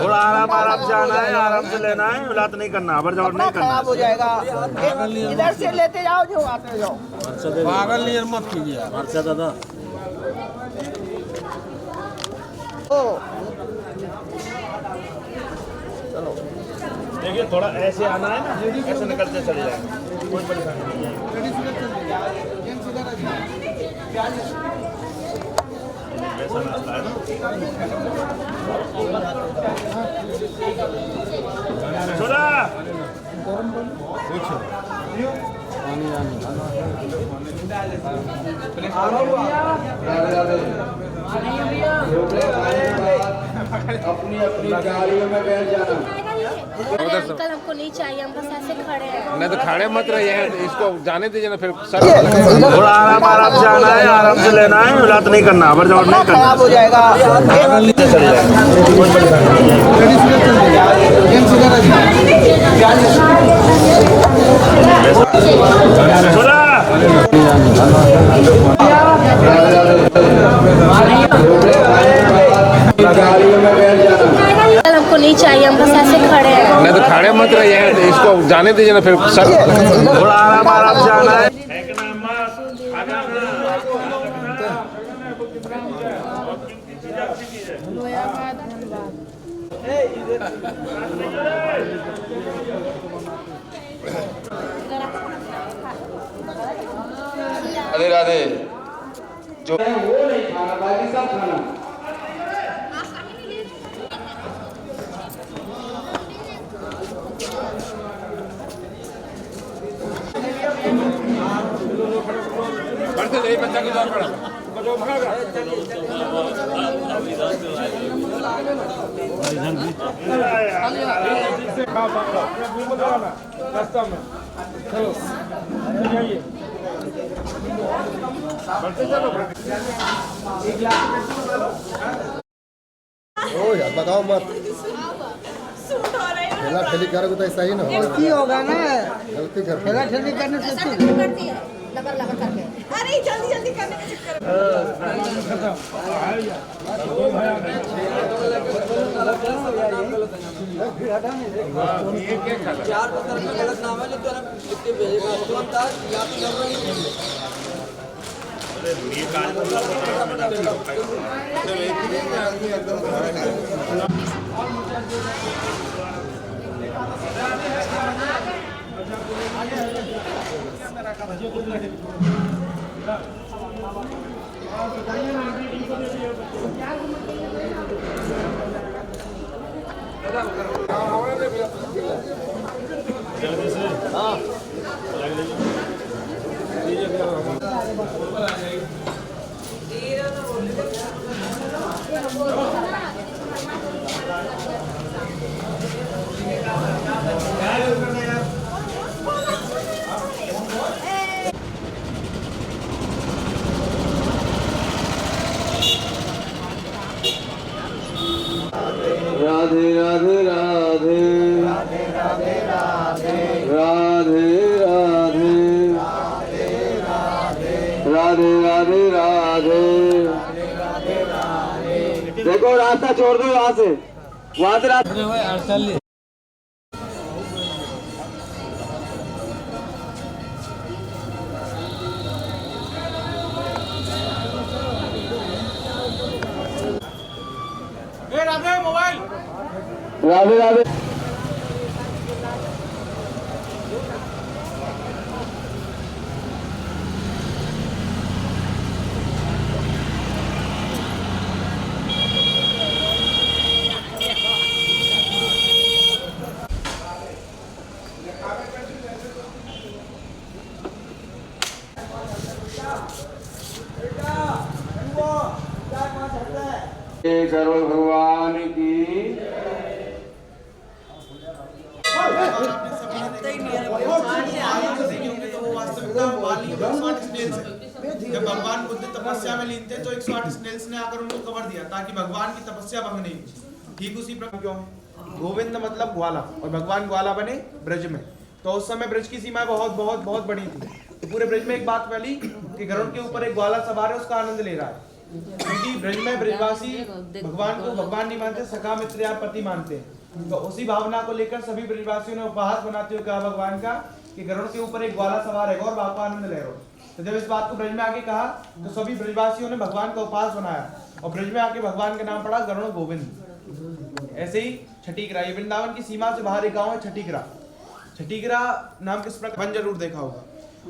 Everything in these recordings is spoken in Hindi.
थोड़ा आराम आराम से आना है, आराम से लेना है, मिलात नहीं करना, अबर जबर नहीं करना। खराब हो जाएगा। इधर से लेते जाओ, जो आते जाओ। पागल नहीं मत कीजिए। अच्छा दादा चलो देखिए, थोड़ा ऐसे आना है ना, ऐसे निकलते चले जाएंगे, कोई परेशानी नहीं है। ऐसा मसला है ना। छोड़ा अपनी अपनी गाड़ियों में बैठ जाना। अंकल हमको नहीं चाहिए, हम बस ऐसे खड़े हैं। नहीं तो खड़े मत रहिए, इसको जाने दीजिए ना, फिर सर थोड़ा आराम आराम से आना है, आराम से लेना है, मिलात नहीं करना, अबर जबर नहीं करना। खराब हो जाएगा। चले जाएंगे, कोई परेशानी नहीं है। छोड़ा गाड़ियों में बैठ जाना। अंकल हमको नहीं चाहिए, हम बस ऐसे खड़े हैं। नहीं तो खड़े मत रहिए, इसको जाने दीजिए ना, फिर सर थोड़ा आराम आराम से आना है। राधे राधे। जो वो नहीं खाना, बाकी सब खाना। बच्चा को दौड़ पड़ा ओ यार बताओ मत, खेला खेली करोगे तो ऐसा ही ना गलती होगा ना, गलती कर खेला खेली करने से करती है लबर लबर करके। अरे जल्दी जल्दी करने के चक्कर राधे राधे राधे राधे राधे राधे राधे राधे राधे। देखो रास्ता छोड़ दो, वहाँ से रास्ता। राधे राधे। करो भगवान की। जब भगवान बुद्ध तपस्या में लीन थे तो 108 स्नेल्स ने आकर उनको कवर दिया ताकि भगवान की तपस्या भंग नहीं हो। ठीक उसी प्रकार क्यों है गोविंद मतलब ग्वाला और भगवान ग्वाला बने ब्रज में, तो उस समय ब्रज की सीमा बहुत बहुत बहुत बड़ी थी। तो पूरे ब्रज में एक बात फैली कि गरुड़ के ऊपर एक ग्वाला सवार है, उसका आनंद ले रहा है। क्योंकि ब्रज में ब्रजवासी भगवान को भगवान नहीं मानते, सखा मित्र या पति मानते हैं। तो उसी भावना को लेकर सभी ब्रजवासियों ने उपहास बनाते हुए कहा भगवान का कि गरुड़ के ऊपर एक ग्वाला सवार है और बापा आनंद ले रहा। तो जब इस बात को ब्रज में आके कहा तो सभी ब्रजवासियों ने भगवान का उपहास बनाया और ब्रज में आके भगवान का नाम पड़ा गरुड़ गोविंद। ऐसे ही छठीकरा, ये वृंदावन की सीमा से बाहर एक गाँव है छठीकरा। छठीकरा नाम किस प्रकार वन जरूर देखा होगा,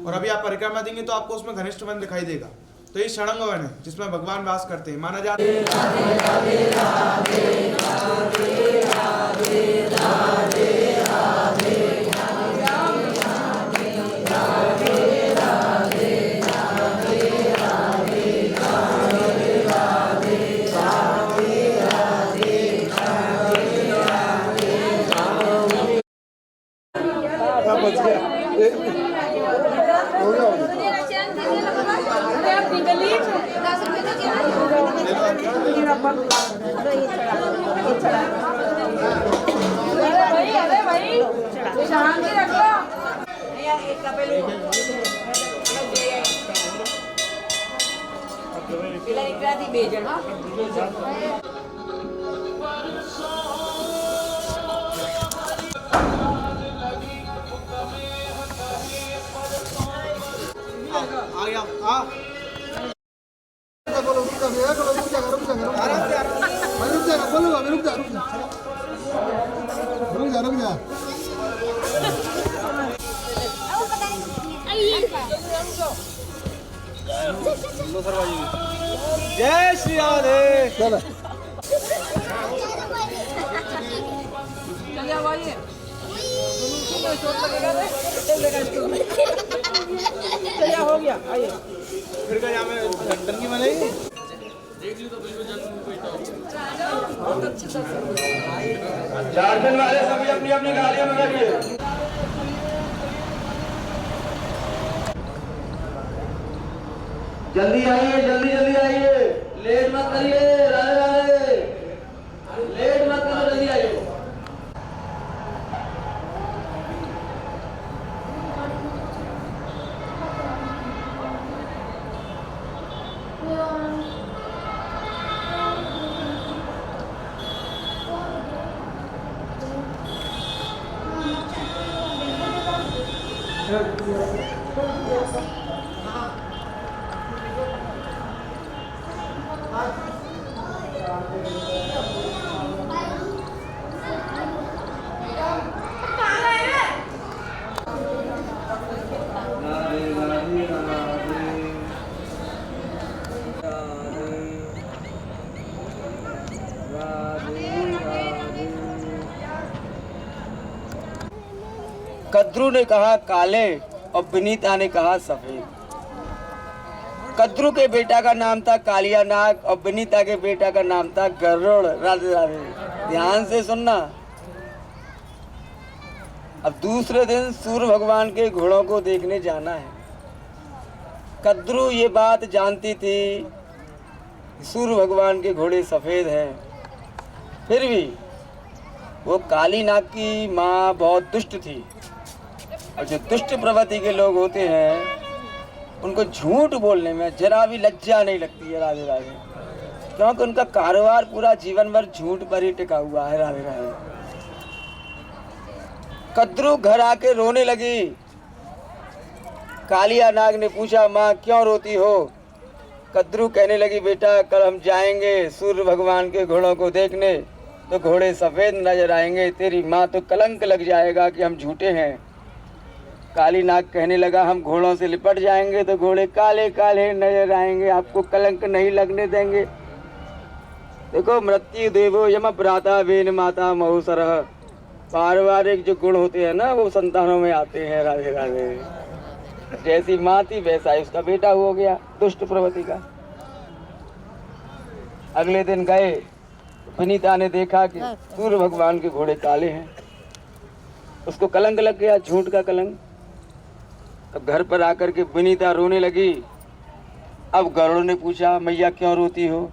और अभी आप परिक्रमा देंगे तो आपको उसमें घनिष्ठ वन दिखाई देगा। तो ये षडंग वन है जिसमें भगवान वास करते हैं। माना जाता है रुक जा। जय श्री राधे। चलो हो गया, आइए। फिर का यहाँ में टंकी बनाई। झारखंड वाले सभी अपनी अपनी गाड़ियों में बैठिए। जल्दी आइए, जल्दी जल्दी आइए, लेट मत करिए। राधे राधे, लेट मत करो, जल्दी आइए। कद्रू ने कहा काले और विनीता ने कहा सफेद। कद्रू के बेटा का नाम था कालिया नाग और विनीता के बेटा का नाम था गरुड़। राधे राधे, ध्यान से सुनना। अब दूसरे दिन सूर्य भगवान के घोड़ों को देखने जाना है। कद्रू ये बात जानती थी सूर्य भगवान के घोड़े सफेद हैं, फिर भी वो काली नाग की माँ बहुत दुष्ट थी। और जो दुष्ट प्रवृत्ति के लोग होते हैं उनको झूठ बोलने में जरा भी लज्जा नहीं लगती है। राधे राधे, क्योंकि उनका कारोबार पूरा जीवन भर झूठ पर ही टिका हुआ है। राधे राधे। कद्रू घर आके रोने लगी। कालिया नाग ने पूछा, माँ क्यों रोती हो? कद्रू कहने लगी, बेटा कल हम जाएंगे सूर्य भगवान के घोड़ों को देखने, तो घोड़े सफेद नजर आएंगे, तेरी माँ तो कलंक लग जाएगा कि हम झूठे हैं। काली नाग कहने लगा, हम घोड़ों से लिपट जाएंगे तो घोड़े काले काले नजर आएंगे, आपको कलंक नहीं लगने देंगे। देखो, मृत्यु देवो यम भ्राता वेन माता महुसरः, पारिवारिक जो गुण होते हैं ना वो संतानों में आते हैं। राधे राधे। जैसी माँ थी वैसा ही उसका बेटा हो गया दुष्ट प्रवृत्ति का। अगले दिन गए, विनीता ने देखा कि सूर्य भगवान के घोड़े काले हैं। उसको कलंक लग गया, झूठ का कलंक। अब घर पर आकर के विनीता रोने लगी। अब गरुड़ ने पूछा, मैया क्यों रोती हो?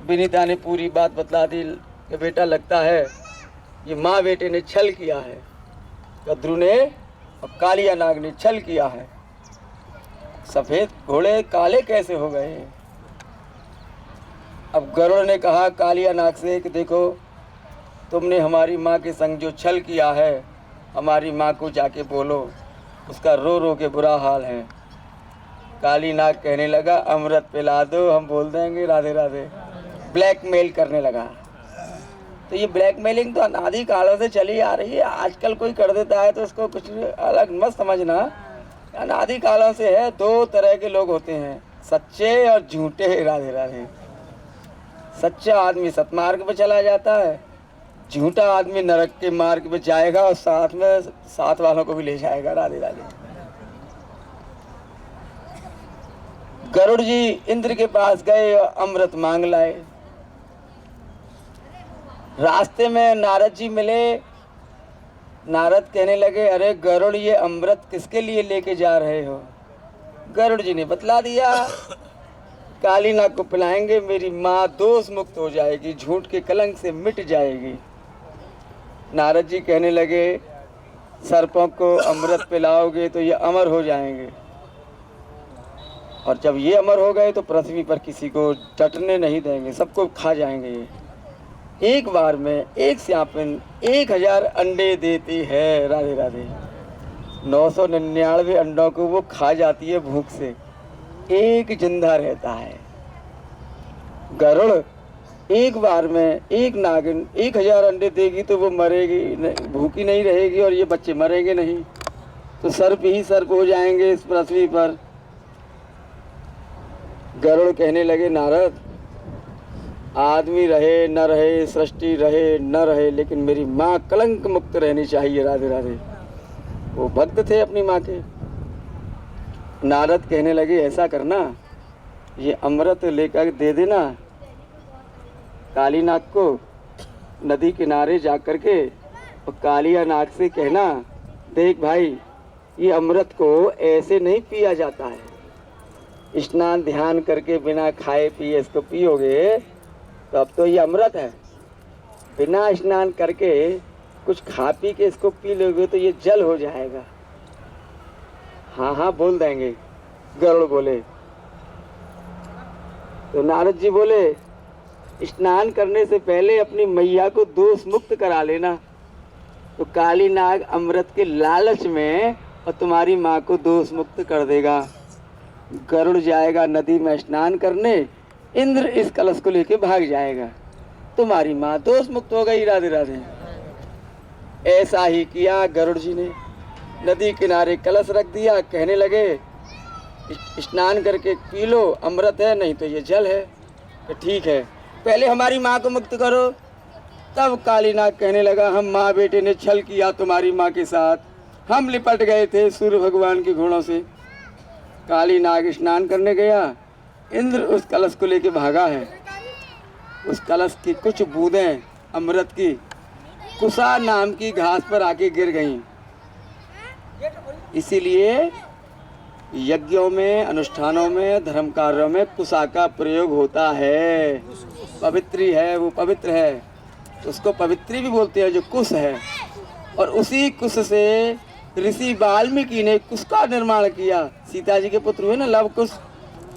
विनीता ने पूरी बात बतला दी कि बेटा लगता है ये माँ बेटे ने छल किया है, कद्रू ने और कालिया नाग ने छल किया है। सफ़ेद घोड़े काले कैसे हो गए? अब गरुड़ ने कहा कालिया नाग से कि देखो, तुमने हमारी माँ के संग जो छल किया है, हमारी माँ को जाके बोलो, उसका रो रो के बुरा हाल है। काली नाग कहने लगा अमृत पिला दो, हम बोल देंगे राधे राधे। ब्लैकमेल करने लगा। तो ये ब्लैकमेलिंग तो अनादि कालों से चली आ रही है। आजकल कोई कर देता है तो उसको कुछ अलग मत समझना, अनादि कालों से है। दो तरह के लोग होते हैं, सच्चे और झूठे। राधे राधे। सच्चा आदमी सतमार्ग पे चला जाता है, झूठा आदमी नरक के मार्ग पे जाएगा और साथ में साथ वालों को भी ले जाएगा। राधे राधे। गरुड़ जी इंद्र के पास गए और अमृत मांग लाए। रास्ते में नारद जी मिले। नारद कहने लगे अरे गरुड़, ये अमृत किसके लिए लेके जा रहे हो? गरुड़ जी ने बतला दिया, काली नाग को पिलाएंगे, मेरी माँ दोष मुक्त हो जाएगी, झूठ के कलंक से मिट जाएगी। नारद जी कहने लगे सर्पों को अमृत पिलाओगे तो ये अमर हो जाएंगे, और जब ये अमर हो गए तो पृथ्वी पर किसी को टटने नहीं देंगे, सबको खा जाएंगे। ये एक बार में एक स्यापन 1000 अंडे देती है। राधे राधे। 999 अंडों को वो खा जाती है भूख से, एक जिंदा रहता है। गरुड़ एक बार में एक नागिन 1000 अंडे देगी तो वो मरेगी, भूखी नहीं रहेगी, और ये बच्चे मरेंगे नहीं, तो सर्प ही सर्प हो जाएंगे इस पृथ्वी पर। गरुड़ कहने लगे नारद, आदमी रहे न रहे, सृष्टि रहे न रहे, लेकिन मेरी माँ कलंक मुक्त रहनी चाहिए। राधे राधे। वो भक्त थे अपनी माँ के। नारद कहने लगे ऐसा करना, ये अमृत लेकर दे देना काली नाग को, नदी किनारे जा कर के, और कालिया नाग से कहना देख भाई, ये अमृत को ऐसे नहीं पिया जाता है, स्नान ध्यान करके बिना खाए पिए इसको पियोगे तो अब तो ये अमृत है। बिना स्नान करके कुछ खा पी के इसको पी लोगे तो ये जल हो जाएगा। हाँ हाँ बोल देंगे। गरुड़ बोले। तो नारद जी बोले स्नान करने से पहले अपनी मैया को दोष मुक्त करा लेना, तो काली नाग अमृत के लालच में और तुम्हारी माँ को दोष मुक्त कर देगा। गरुड़ जाएगा नदी में स्नान करने, इंद्र इस कलश को लेके भाग जाएगा, तुम्हारी माँ दोष मुक्त हो गई। राधे राधे। ऐसा ही किया गरुड़ जी ने। नदी किनारे कलश रख दिया, कहने लगे स्नान करके पी लो, अमृत है, नहीं तो ये जल है। तो ठीक है, पहले हमारी माँ को मुक्त करो। तब काली नाग कहने लगा हम माँ बेटे ने छल किया तुम्हारी माँ के साथ, हम लिपट गए थे सूर्य भगवान के घोड़ों से। काली नाग स्नान करने गया, इंद्र उस कलश को लेके भागा है। उस कलश की कुछ बूंदें अमृत की कुसा नाम की घास पर आके गिर गईं। इसीलिए यज्ञों में, अनुष्ठानों में, धर्म कार्यों में कुसा का प्रयोग होता है। पवित्री है, वो पवित्र है, उसको पवित्री भी बोलते हैं जो कुश है। और उसी कुश से ऋषि वाल्मीकि ने कुश का निर्माण किया। सीता जी के पुत्र हुए ना लव कुश,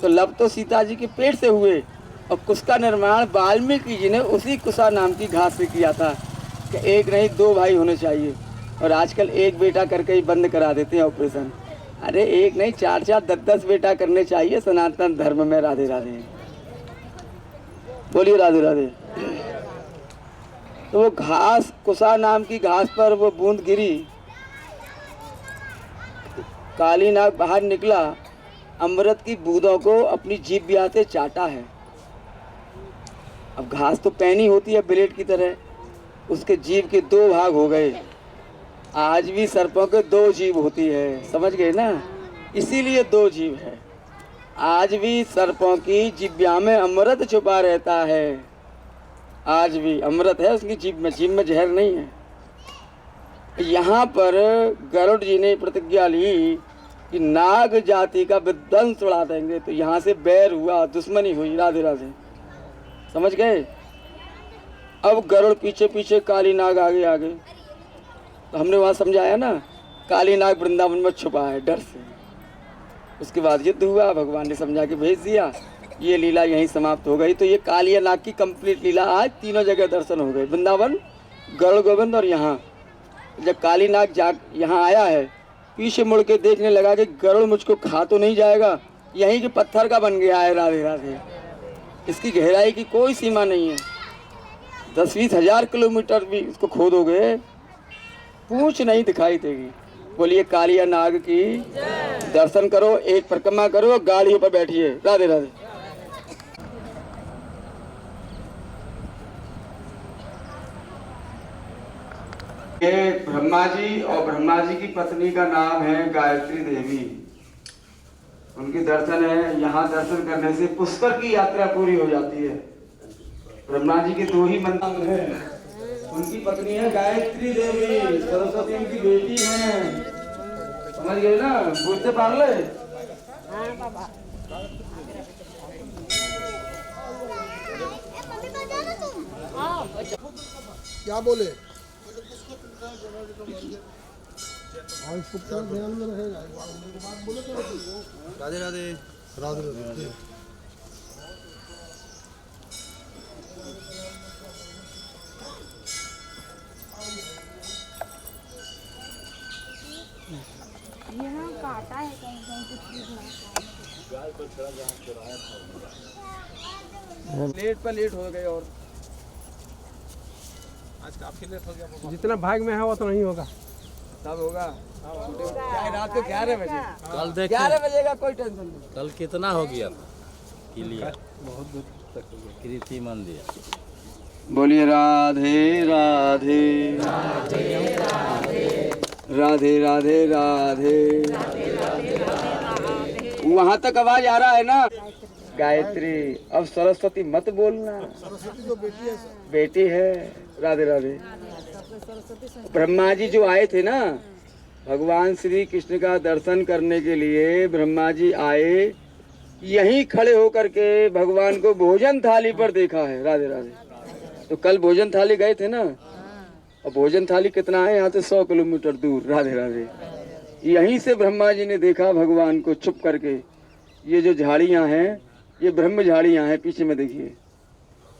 तो लव तो सीता जी के पेट से हुए, और कुश का निर्माण वाल्मीकि जी ने उसी कुशा नाम की घास से किया था कि एक नहीं 2 भाई होने चाहिए। और आजकल एक बेटा करके ही बंद करा देते हैं ऑपरेशन। अरे एक नहीं 4-4, 10-10 बेटा करने चाहिए सनातन धर्म में। राधे राधे। बोलिए राधे राधे। तो वो घास, कुशा नाम की घास पर वो बूंद गिरी, काली नाग बाहर निकला, अमृत की बूंदों को अपनी जीभ से चाटा है। अब घास तो पैनी होती है ब्लेड की तरह, उसके जीभ के 2 भाग हो गए। आज भी सर्पों के 2 जीभ होती है, समझ गए ना, इसीलिए 2 जीभ है। आज भी सर्पों की जिब्या में अमृत छुपा रहता है। आज भी अमृत है उसकी जीभ में जहर नहीं है। यहाँ पर गरुड़ जी ने प्रतिज्ञा ली कि नाग जाति का विध्वंस उड़ा देंगे, तो यहाँ से बैर हुआ, दुश्मनी हुई। राधे राधे। समझ गए। अब गरुड़ पीछे पीछे, काली नाग आगे आगे। तो हमने वहाँ समझाया ना, काली नाग वृंदावन में छुपा है डर से। उसके बाद युद्ध हुआ, भगवान ने समझा के भेज दिया, ये लीला यहीं समाप्त हो गई। तो ये कालिया नाग की कंप्लीट लीला आज तीनों जगह दर्शन हो गए, वृंदावन, गरुड़ गोविंद और यहाँ। जब काली नाग यहाँ आया है, पीछे मुड़ के देखने लगा कि गरुड़ मुझको खा तो नहीं जाएगा, यहीं के पत्थर का बन गया है। राधे राधे। इसकी गहराई की कोई सीमा नहीं है, 10-20 हजार किलोमीटर भी इसको खोदोगे पूंछ नहीं दिखाई देगी। बोलिए कालिया नाग की दर्शन करो, एक परिक्रमा करो, गाड़ियों पर बैठिए। राधे राधे। ये ब्रह्मा जी और ब्रह्मा जी की पत्नी का नाम है गायत्री देवी। उनके दर्शन है, यहाँ दर्शन करने से पुष्कर की यात्रा पूरी हो जाती है। ब्रह्मा जी के 2 ही मंदिर हैं, उनकी पत्नी है गायत्री देवी, सरस्वती उनकी बेटी है। समझ गए ना? बुझते पार ले। क्या बोले? ध्यान में रहेगा। राधे राधे। राधे राधे। यहाँ काटा है कहीं कहीं कुछ चीज ना। लेट पर लेट हो गए और आज काफी लेट हो गया। जितना भाग में है वो तो नहीं होगा, सब होगा। चाहे रात को 11 बजे, कल देखें 11 बजे का कोई टेंशन नहीं। कल कितना हो गया क्लियर, बहुत दूर तक हो गया कृति मंदिर। बोलिए राधे राधे राधे राधे राधे। वहाँ तक आवाज आ रहा है ना? गायत्री। अब सरस्वती मत बोलना, सरस्वती तो बेटी है। बेटी है। राधे राधे। ब्रह्मा जी जो आए थे ना, भगवान श्री कृष्ण का दर्शन करने के लिए ब्रह्मा जी आए, यहीं खड़े होकर के भगवान को भोजन थाली पर देखा है। राधे राधे। तो कल भोजन थाली गए थे ना, और भोजन थाली कितना है यहाँ से 100 किलोमीटर दूर। राधे राधे। यहीं से ब्रह्मा जी ने देखा भगवान को छुप करके। ये जो झाड़ियाँ हैं, ये ब्रह्म झाड़ियाँ हैं, पीछे में देखिए,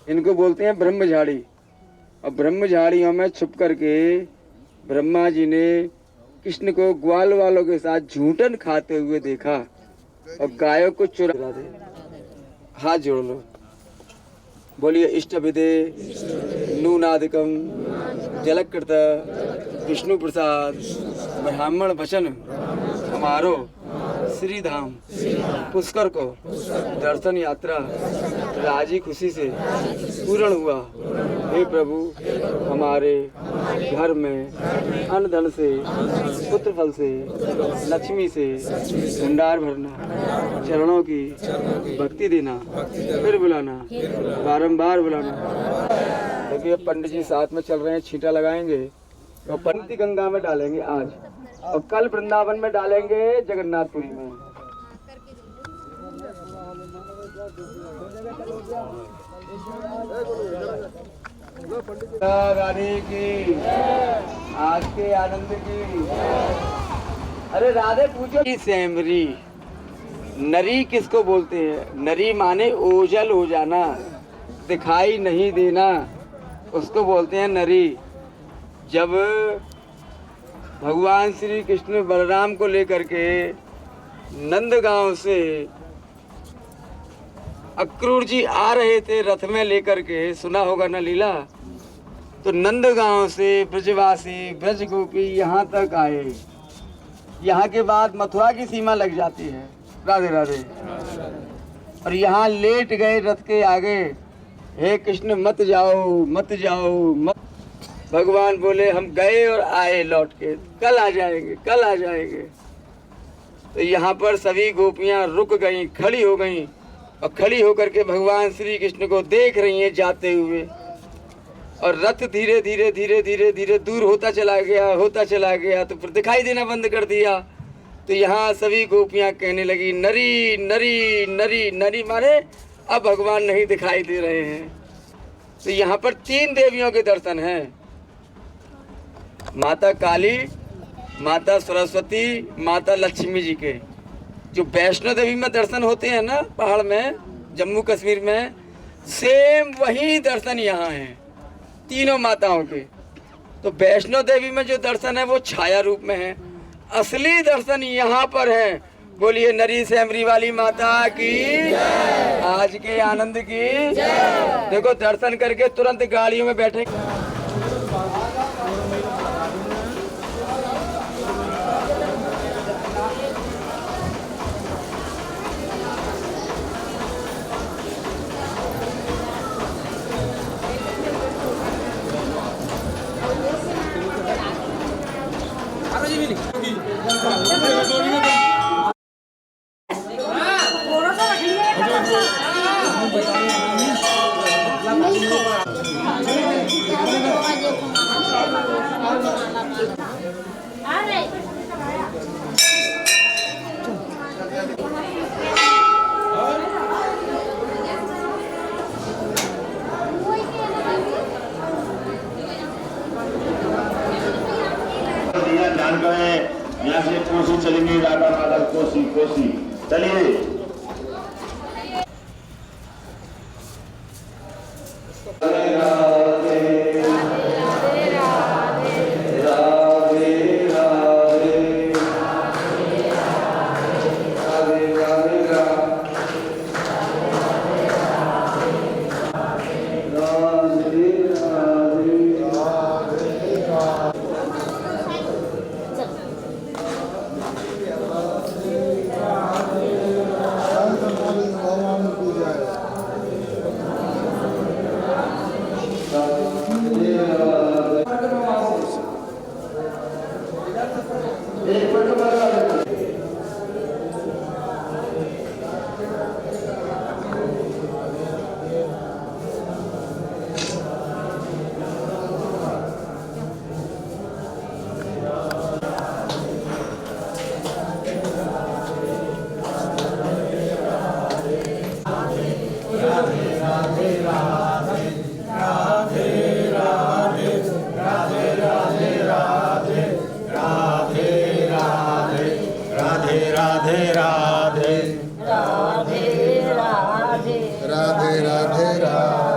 इनको बोलते हैं ब्रह्म झाड़ी। और ब्रह्म झाड़ियों में छुप करके ब्रह्मा जी ने कृष्ण को ग्वाल वालों के साथ झूठन खाते हुए देखा और गायों को चुरा दे। हाथ जोड़ लो, बोलिए इष्ट विदे नूनादिकम जलकृत विष्णु प्रसाद ब्राह्मण वचन हमारो श्री धाम पुष्कर को दर्शन यात्रा राजी खुशी से पूर्ण हुआ। हे प्रभु, हमारे घर में अन्न धन से, पुत्र फल से, लक्ष्मी से भंडार भरना, चरणों की भक्ति देना, फिर बुलाना, बारंबार बुलाना। देखिए पंडित जी साथ में चल रहे हैं, छींटा लगाएंगे तो पंक्ति गंगा में डालेंगे आज, और कल वृंदावन में डालेंगे जगन्नाथपुरी में। राधे की, आज के आनंद की। अरे राधे पूछो, सैमरी नरी किसको बोलते हैं? नरी माने ओझल हो जाना, दिखाई नहीं देना, उसको बोलते हैं नरी। जब भगवान श्री कृष्ण बलराम को लेकर के नंदगांव से अक्रूर जी आ रहे थे रथ में लेकर के, सुना होगा ना लीला, तो नंदगांव से ब्रजवासी ब्रज गोपी यहाँ तक आए। यहाँ के बाद मथुरा की सीमा लग जाती है। राधे राधे। और यहाँ लेट गए रथ के आगे, हे कृष्ण मत जाओ मत जाओ मत। भगवान बोले हम गए और आए लौट के, कल आ जाएंगे कल आ जाएंगे। तो यहाँ पर सभी गोपियाँ रुक गईं, खड़ी हो गईं, और खड़ी होकर के भगवान श्री कृष्ण को देख रही हैं जाते हुए। और रथ धीरे धीरे धीरे धीरे धीरे दूर होता चला गया, तो फिर दिखाई देना बंद कर दिया। तो यहाँ सभी गोपियाँ कहने लगी नरी नरी नरी। नरी माने अब भगवान नहीं दिखाई दे रहे हैं। तो यहाँ पर 3 देवियों के दर्शन हैं, माता काली, माता सरस्वती, माता लक्ष्मी जी के। जो वैष्णो देवी में दर्शन होते हैं ना पहाड़ में, जम्मू कश्मीर में, सेम वही दर्शन यहाँ हैं तीनों माताओं के। तो वैष्णो देवी में जो दर्शन है वो छाया रूप में है, असली दर्शन यहाँ पर है। बोलिए नरी सेमरी वाली माता की, आज के आनंद की। देखो दर्शन करके तुरंत गाड़ियों में बैठे। जान गए यहाँ से कोसी चलेंगे, राधा राधा कोसी कोसी। चलिए राधे राधे राधे।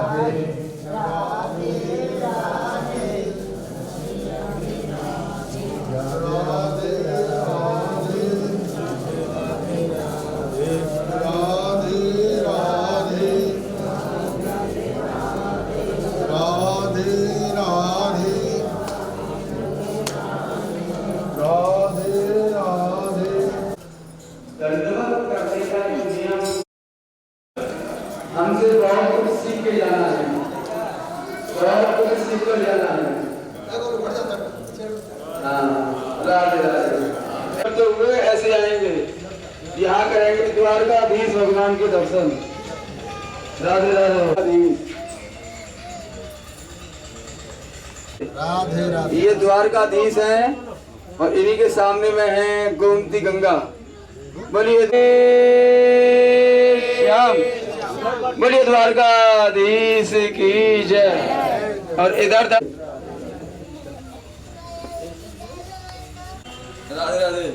हमसे बहुत कुछ सीख के जाना है, बहुत कुछ सीख कर जाना है। हाँ, राधे राधे। तो वे ऐसे आएंगे, यहाँ करेंगे द्वारकाधीश भगवान के दर्शन। राधे राधे। राधे राधे। ये द्वारकाधीश हैं और इन्हीं के सामने में है गोमती गंगा। बोलिए श्याम, बोलिए द्वारकाधीश की जय। और इधर राधे राधे।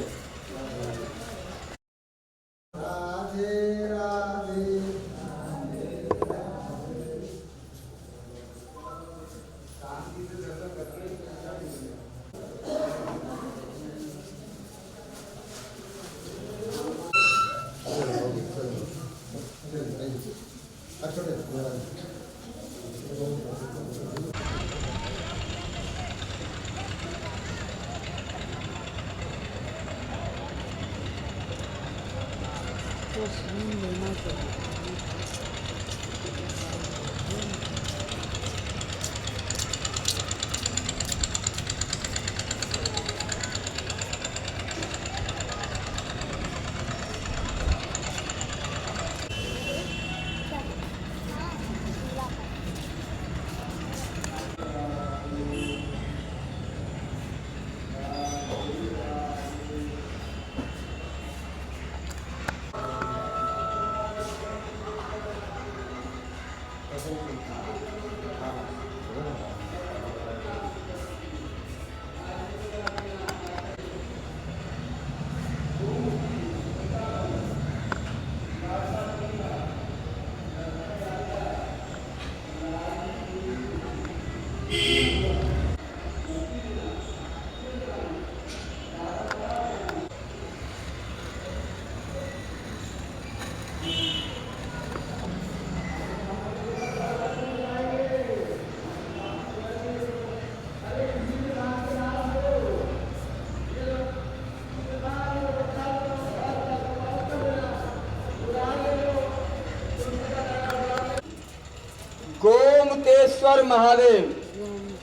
गोमतेश्वर महादेव,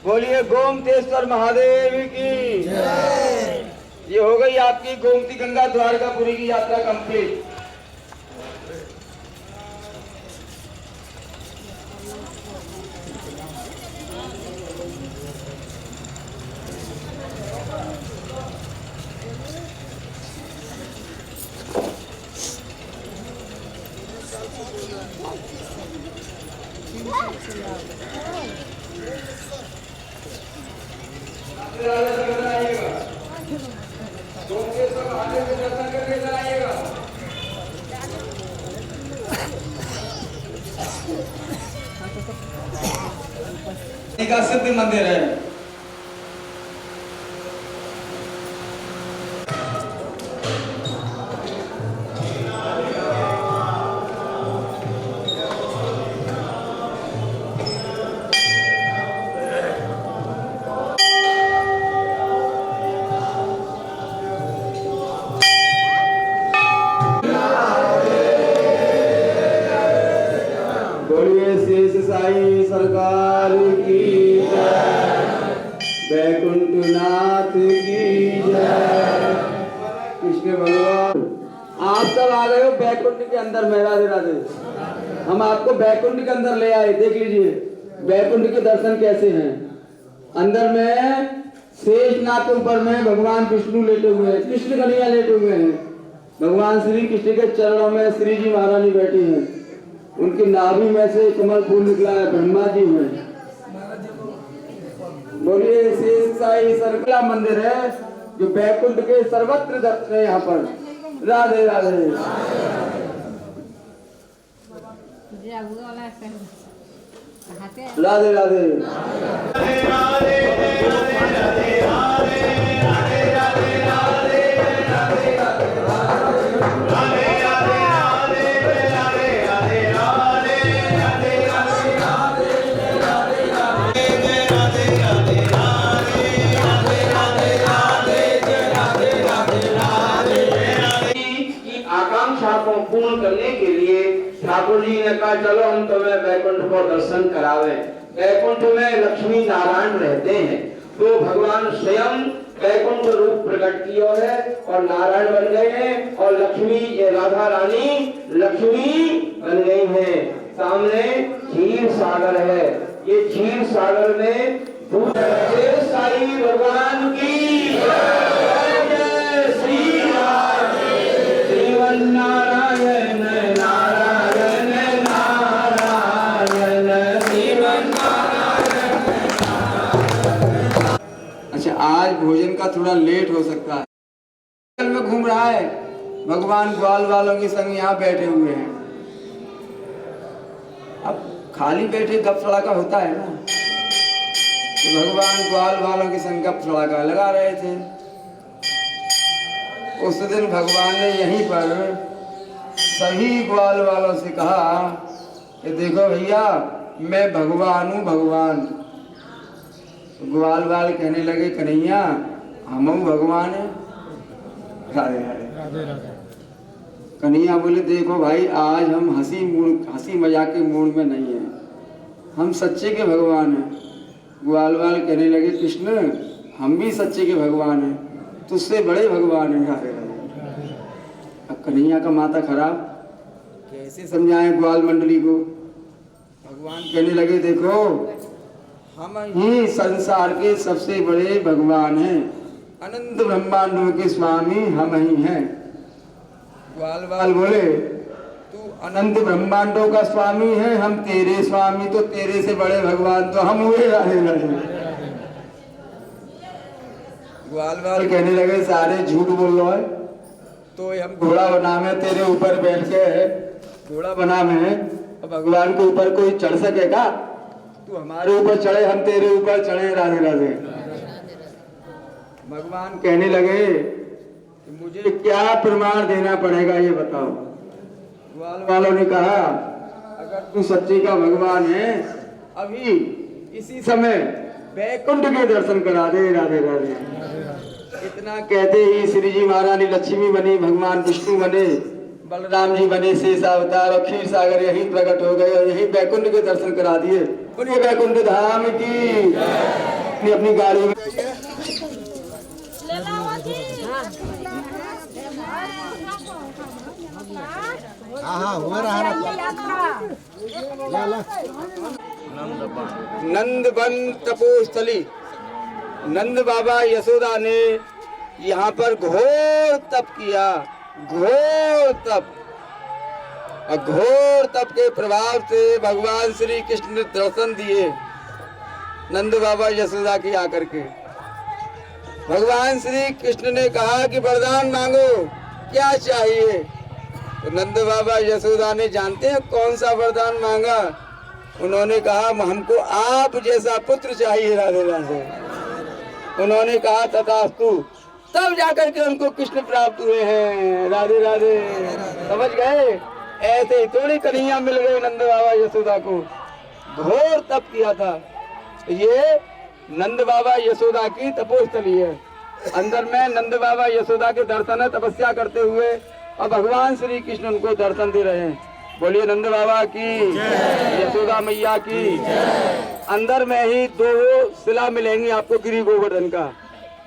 बोलिए गोमतेश्वर महादेव की। ये हो गई आपकी गोमती गंगा द्वारकापुरी की यात्रा कंप्लीट। का सिद्ध मंदिर है। बोलिए शेष साई सरकार की जय, बैकुंठनाथ की जय। कृष्ण भगवान आप सब आ गए हो बैकुंठ के अंदर। राधे राधे। हम आपको बैकुंठ के अंदर ले आए, देख लीजिए बैकुंठ के दर्शन कैसे हैं। अंदर में शेषनाग के ऊपर में भगवान विष्णु लेटे हुए हैं, कृष्ण कन्हैया लेटे हुए हैं। भगवान श्री कृष्ण के चरणों में श्री जी महारानी बैठी हैं। उनकी नाभि में से कमल फूल निकला है, ब्रह्मा जी हैं। बोलिए शेष साई सरकला मंदिर है जो बैकुंठ के सर्वत्र दर्शन है यहाँ पर। राधे राधे। राधे राधे। को पूर्ण करने के लिए ठाकुर जी ने कहा चलो हम तुम्हें बैकुंठ को दर्शन करावे। बैकुंठ में लक्ष्मी नारायण रहते हैं, तो भगवान स्वयं बैकुंठ रूप प्रकट किया है और नारायण बन गए हैं और लक्ष्मी ये राधा रानी लक्ष्मी बन गई हैं। सामने क्षीर सागर है, ये क्षीर सागर में साई भगवान की जय श्री राम। नारायण नारायण नारायण अच्छा, आज भोजन का थोड़ा लेट हो सकता है। में घूम रहा है, भगवान ग्वाल वालों के संग यहाँ बैठे हुए हैं। अब खाली बैठे गप सड़ाका होता है ना, तो भगवान ग्वाल वालों के संग गप सड़ाका लगा रहे थे। उस दिन भगवान ने यहीं पर सभी ग्वाल वालों से कहा कि देखो भैया मैं भगवान हूँ, भगवान। ग्वाल वाल कहने लगे कन्हैया हम भगवान है। राधे राधे। कन्हैया बोले देखो भाई आज हम हंसी मजाक के मूड में नहीं है, हम सच्चे के भगवान हैं। ग्वाल वाल कहने लगे कृष्ण हम भी सच्चे के भगवान हैं, तुझसे बड़े भगवान हैं। राधे राधे। अब कन्हैया का माथा खराब, कैसे समझाएं ग्वाल मंडली को। भगवान कहने लगे देखो हम ही संसार के सबसे बड़े भगवान हैं, अनंत ब्रह्मांडों के स्वामी हम ही हैं। ग्वाल वाल बोले तू अनंत ब्रह्मांडों का स्वामी है, हम तेरे स्वामी, तो तेरे से बड़े भगवान तो हम हुए। राधे राधे। ग्वाल वाल कहने लगे सारे झूठ बोल रहे, तो हम घोड़ा बना में तेरे ऊपर बैठ के घोड़ा बना में भगवान के ऊपर कोई चढ़ सकेगा? तू हमारे ऊपर चढ़े हम तेरे ऊपर चढ़े। राधे राधे। भगवान कहने लगे मुझे क्या प्रमाण देना पड़ेगा ये बताओ। ग्वाल वालों ने कहा अगर तू सच्चे का भगवान है अभी इसी समय बैकुंठ के दर्शन करा दे। राधे राधे। इतना कहते ही श्री जी महारानी लक्ष्मी बनी, भगवान विष्णु बने, बलराम जी बने शेष अवतार और क्षीर सागर यही प्रकट हो गए और यही बैकुंठ के दर्शन करा दिए। बोलिए बैकुंठ धाम की। अपनी अपनी गाड़ी में हाँ हो रहा है नंदवन तपोस्थली। नंद बाबा यशोदा ने यहाँ पर घोर तप किया, घोर तप। और घोर तप के प्रभाव से भगवान श्री कृष्ण ने दर्शन दिए नंद बाबा यशोदा की आकर के। भगवान श्री कृष्ण ने कहा कि वरदान मांगो, क्या चाहिए? तो नंद बाबा यशोदा ने जानते हैं कौन सा वरदान मांगा? उन्होंने कहा हमको आप जैसा पुत्र चाहिए। राधे राधे। उन्होंने कहा तथास्तु। तब जाकर के उनको कृष्ण प्राप्त हुए हैं। राधे राधे। समझ गए? ऐसे ही थोड़ी कन्हैया मिल गई नंद बाबा यशोदा को। घोर तप किया था। ये नंद बाबा यशोदा की तपोस्थली है। अंदर में नंद बाबा यशोदा के दर्शन है, तपस्या करते हुए, और भगवान श्री कृष्ण उनको दर्शन दे रहे हैं। बोलिए नंद बाबा की, यशोदा मैया की। अंदर में ही दो शिला मिलेंगी आपको गिरी गोवर्धन का।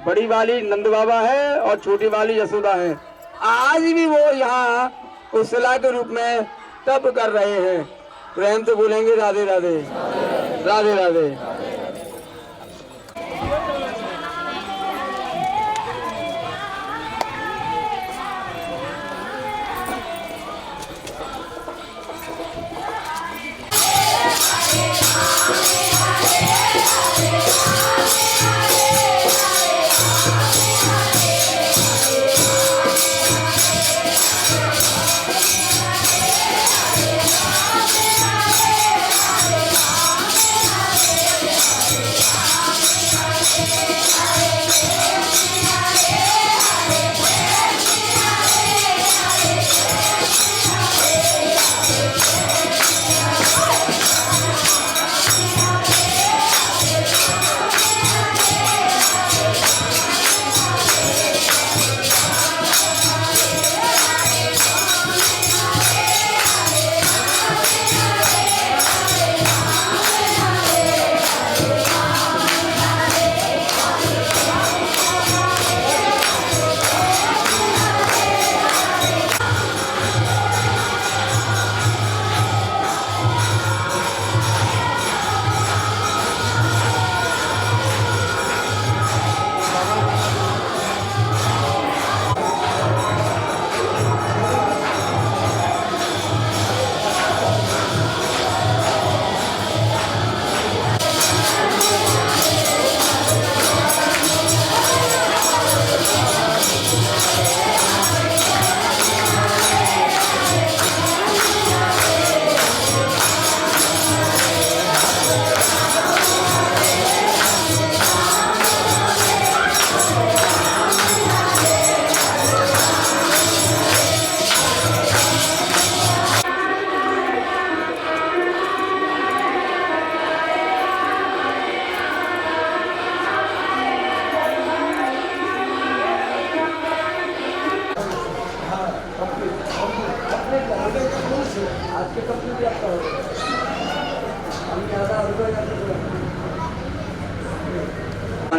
बड़ी वाली नंद बाबा है और छोटी वाली यशोदा है। आज भी वो यहाँ उस शिला के रूप में तप कर रहे हैं। प्रेम से बोलेंगे राधे राधे, राधे राधे।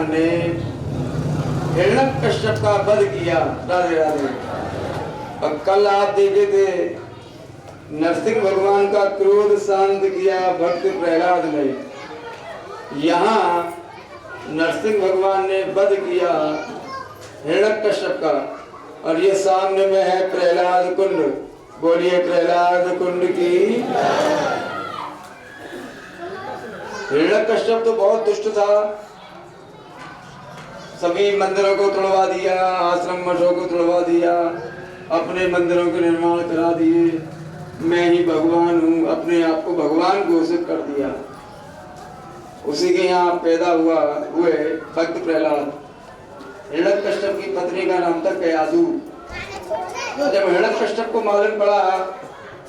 ने हिरण्यकश्यप का वध किया। राधे राधे। और कल आप देखे थे नरसिंह भगवान का क्रोध शांत किया भक्त प्रहलाद ने। यहाँ नरसिंह भगवान ने वध किया हिरण्यकश्यप का, और ये सामने में है प्रहलाद कुंड। बोलिए प्रहलाद कुंड की। हिरण्यकश्यप तो बहुत दुष्ट था, सभी मंदिरों को तोड़वा दिया, आश्रम मठों को तोड़वा दिया, अपने मंदिरों के निर्माण करा दिए। मैं ही भगवान हूँ, अपने आप को भगवान घोषित कर दिया। उसी के यहाँ पैदा हुए भक्त प्रहलाद। हिरण्यकश्यप की पत्नी का नाम था कयाधु। जब हिरण्यकश्यप को मालूम पड़ा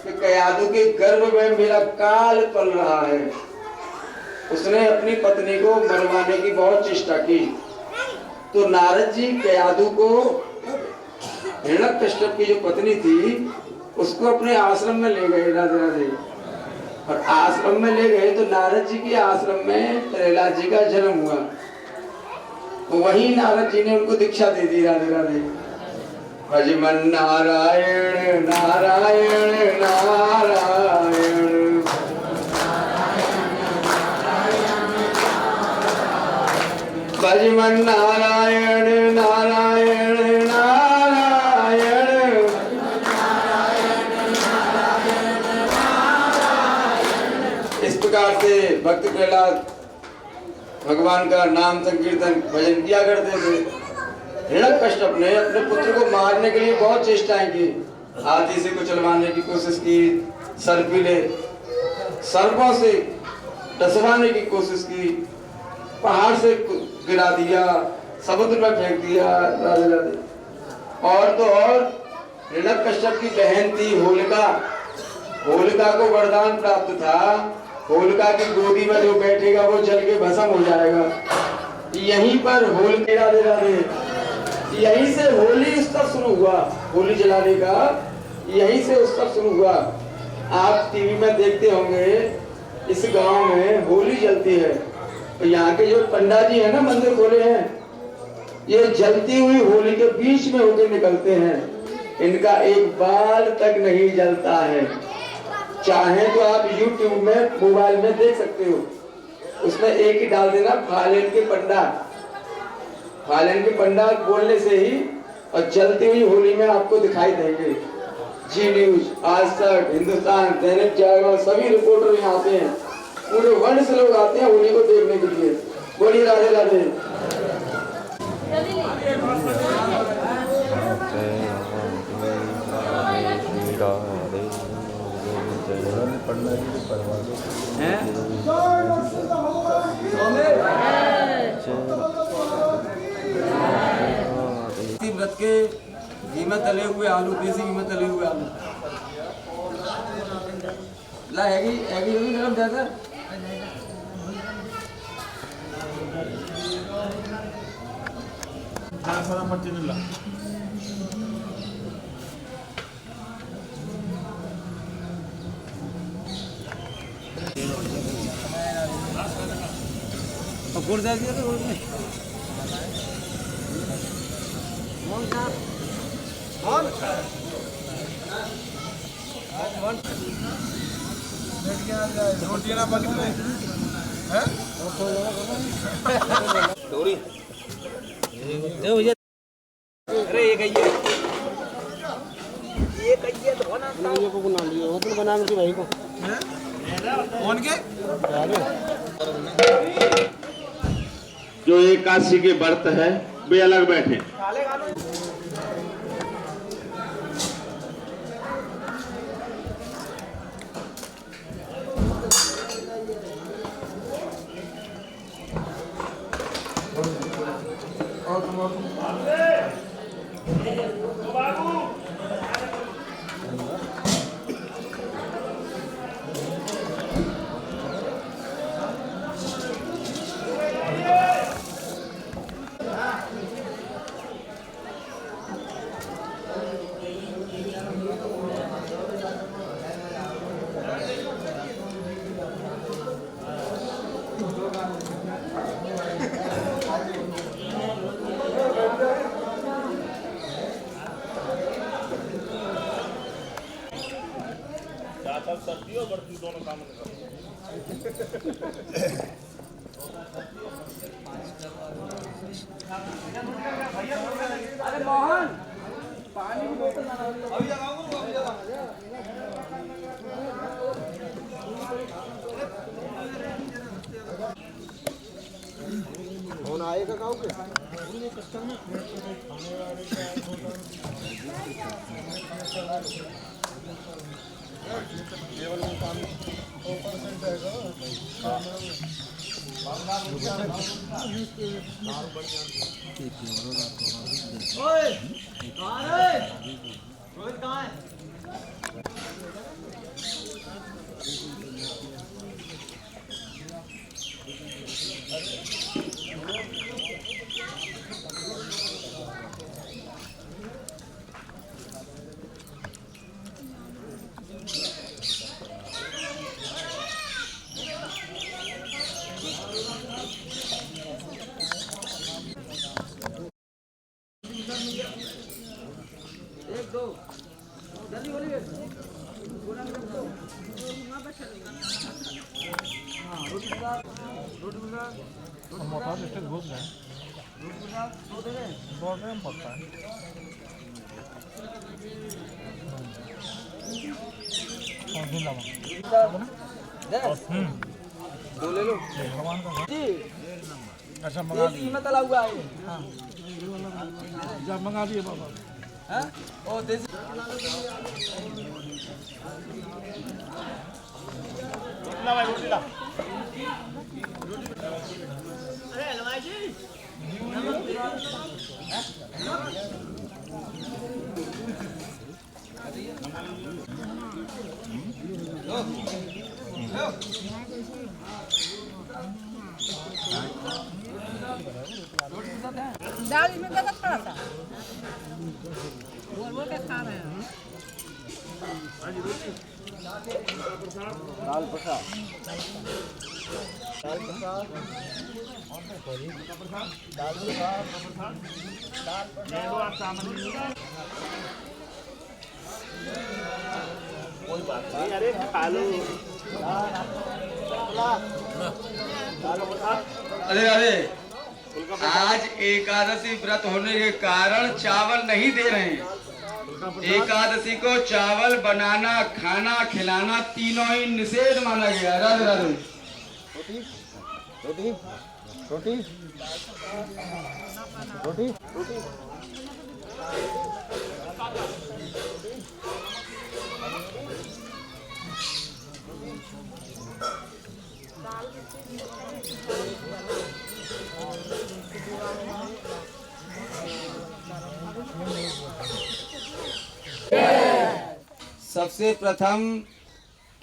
कि कयाधु के गर्भ में मेरा काल पल रहा है, उसने अपनी पत्नी को मरवाने की बहुत चेष्टा की। तो नारद जी कयाधु को, हिरण्यकश्यप की जो पत्नी थी, उसको अपने आश्रम में ले गए राधे राधे। और आश्रम में ले गए तो नारद जी के आश्रम में प्रहलाद जी का जन्म हुआ। तो वही नारद जी ने उनको दीक्षा दे दी राधे राधे। भजमन नारायण नारायण नारायण, भजमन नारायण नारायण नारायण। इस प्रकार से भक्त प्रहलाद भगवान का नाम संकीर्तन भजन किया करते थे। हिरण्यकश्यप ने अपने पुत्र को मारने के लिए बहुत चेष्टाएं की। हाथी से कुचलवाने की कोशिश की, सर्पिले सर्पों से डसवाने की कोशिश की, पहाड़ से गिरा दिया, समुद्र में फेंक दिया राधे राधे। और तो और हिरण्यकश्यप की बहन थी होलिका। होलिका को वरदान प्राप्त था, होलिका की गोदी में जो बैठेगा वो जल के भस्म हो जाएगा। यहीं पर होली राधे राधे, यहीं से होली उत्सव शुरू हुआ। होली जलाने का यहीं से उत्सव शुरू हुआ। आप टीवी में देखते होंगे इस गांव में होली जलती है। तो यहाँ के जो पंडित जी है ना, मंदिर खोले हैं, ये जलती हुई होली के बीच में होकर निकलते हैं। इनका एक बाल तक नहीं जलता है। चाहे तो आप YouTube में मोबाइल में देख सकते हो, उसमें एक ही डाल देना फालेन के पंडा। फालेन के पंडा बोलने से ही और जलती हुई होली में आपको दिखाई देंगे। जी न्यूज, आज तक, हिंदुस्तान, दैनिक जागरण, सभी रिपोर्टर यहाँ आते हैं। पूरे वर्ल्ड से लोग आते हैं होली को देखने के लिए। बोलिए राधे राधे। व्रत के घी में तले हुए आलू, देसी घी में तले हुए आलू ला हैगी गरम ज्यादा। गुड़ डाल दिया तो रोटियां ना पक रही हैं। डोरी दे भैया। अरे ये कहिए, ये कहिए तो बना ये को बना लियो, होटल बना के भाई को कौन के जो एकादशी के व्रत है वे अलग बैठे। सर्दी और बर्फी दोनों काम अरे मोहन पानी की बोतल अभी कौन आएगा गाँव के? दो ले लो जी। अच्छा ये कीमत अलग हुआ है। जब मंगा दिए बाबा हाँ? ओ देसी ला भाई रोटी ला दाल इसमें ज्यादा थोड़ा सा बोल के खा रहे हैं। दाल प्रसाद दाल प्रसाद दाल प्रसाद कोई बात नहीं अरे खा लो अरे अरे आज एकादशी व्रत होने के कारण चावल नहीं दे रहे हैं। एकादशी को चावल बनाना, खाना, खिलाना तीनों ही निषेध माना गया। राधे राधे। रोटी रोटी रोटी रोटी सबसे प्रथम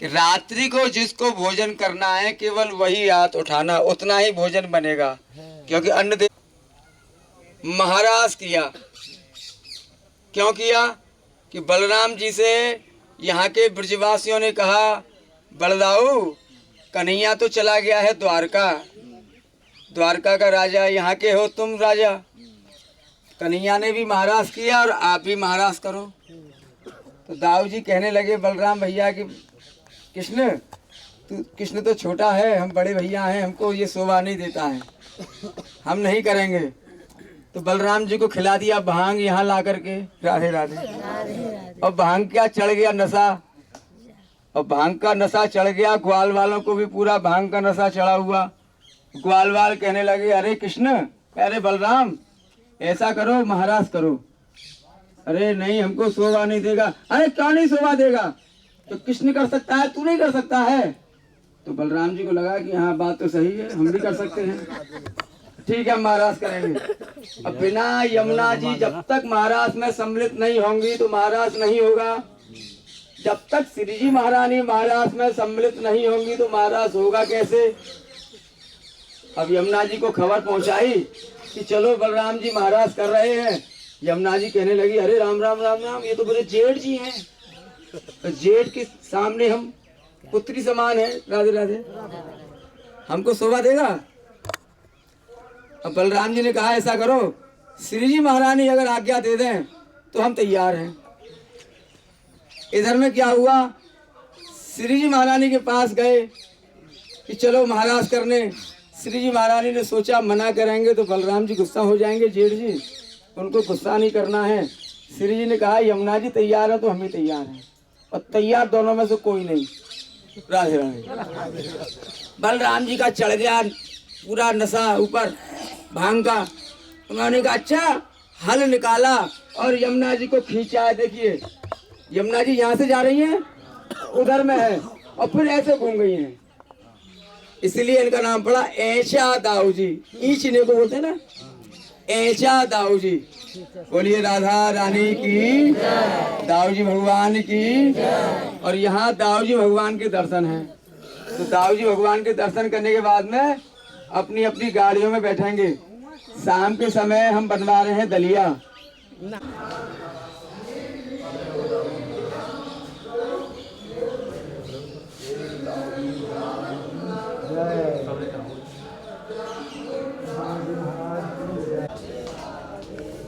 कि रात्रि को जिसको भोजन करना है केवल वही हाथ उठाना, उतना ही भोजन बनेगा। क्योंकि अन्न दे महाराज किया, क्यों किया कि बलराम जी से यहाँ के ब्रजवासियों ने कहा, बलदाऊ कन्हैया तो चला गया है द्वारका, द्वारका का राजा यहाँ के हो तुम राजा। कन्हैया ने भी महाराज किया और आप भी महाराज करो। तो दाऊ जी कहने लगे बलराम भैया कि कृष्ण तो छोटा है, हम बड़े भैया हैं, हमको ये शोभा नहीं देता है, हम नहीं करेंगे। तो बलराम जी को खिला दिया भांग यहाँ ला करके। राधे राधे। और भांग क्या चढ़ गया नशा, और भांग का नशा चढ़ गया, ग्वाल वालों को भी पूरा भांग का नशा चढ़ा हुआ। ग्वाल वाल कहने लगे अरे कृष्ण, अरे बलराम ऐसा करो महाराज करो। अरे नहीं हमको शोभा नहीं देगा। अरे क्यों नहीं शोभा देगा, तो कृष्ण कर सकता है तू नहीं कर सकता है। तो बलराम जी को लगा कि हाँ बात तो सही है, हम भी कर सकते हैं, ठीक है महाराज करेंगे। अब बिना यमुना जी जब तक महाराज में सम्मिलित नहीं होंगी तो महाराज नहीं होगा। जब तक श्री जी महारानी महाराज में सम्मिलित नहीं होंगी तो महाराज होगा कैसे। अब यमुना जी को खबर पहुंचाई कि चलो बलराम जी महाराज कर रहे हैं। यमुना जी कहने लगी अरे राम राम राम राम, ये तो मेरे जेठ जी हैं, तो जेठ के सामने हम पुत्री समान है। राधे राधे। हमको शोभा देगा। अब बलराम जी ने कहा ऐसा करो, श्री जी महारानी अगर आज्ञा दे दें तो हम तैयार हैं। इधर में क्या हुआ, श्री जी महारानी के पास गए कि चलो महाराज करने। श्री जी महारानी ने सोचा मना करेंगे तो बलराम जी गुस्सा हो जाएंगे, जेठ जी, उनको गुस्सा नहीं करना है। श्री जी ने कहा यमुना जी तैयार है तो हम भी तैयार हैं, और तैयार दोनों में से कोई नहीं। राधे राधे। बलराम जी का चढ़ गया पूरा नशा ऊपर भांग का। उन्होंने कहा अच्छा, हल निकाला और यमुना जी को खींचा है। देखिए यमुना जी यहाँ से जा रही हैं, उधर में है, और फिर ऐसे घूम गई हैं, इसलिए इनका नाम पड़ा ऐशा दाऊ जी। ईच ने को बोलते हैं ना, ऐशा दाऊ जी। बोलिए राधा रानी की, दाऊ जी भगवान की। और यहाँ दाऊ जी भगवान के दर्शन हैं। तो दाऊ जी भगवान के दर्शन करने के बाद में अपनी अपनी गाड़ियों में बैठेंगे। शाम के समय हम बनवा रहे हैं दलिया।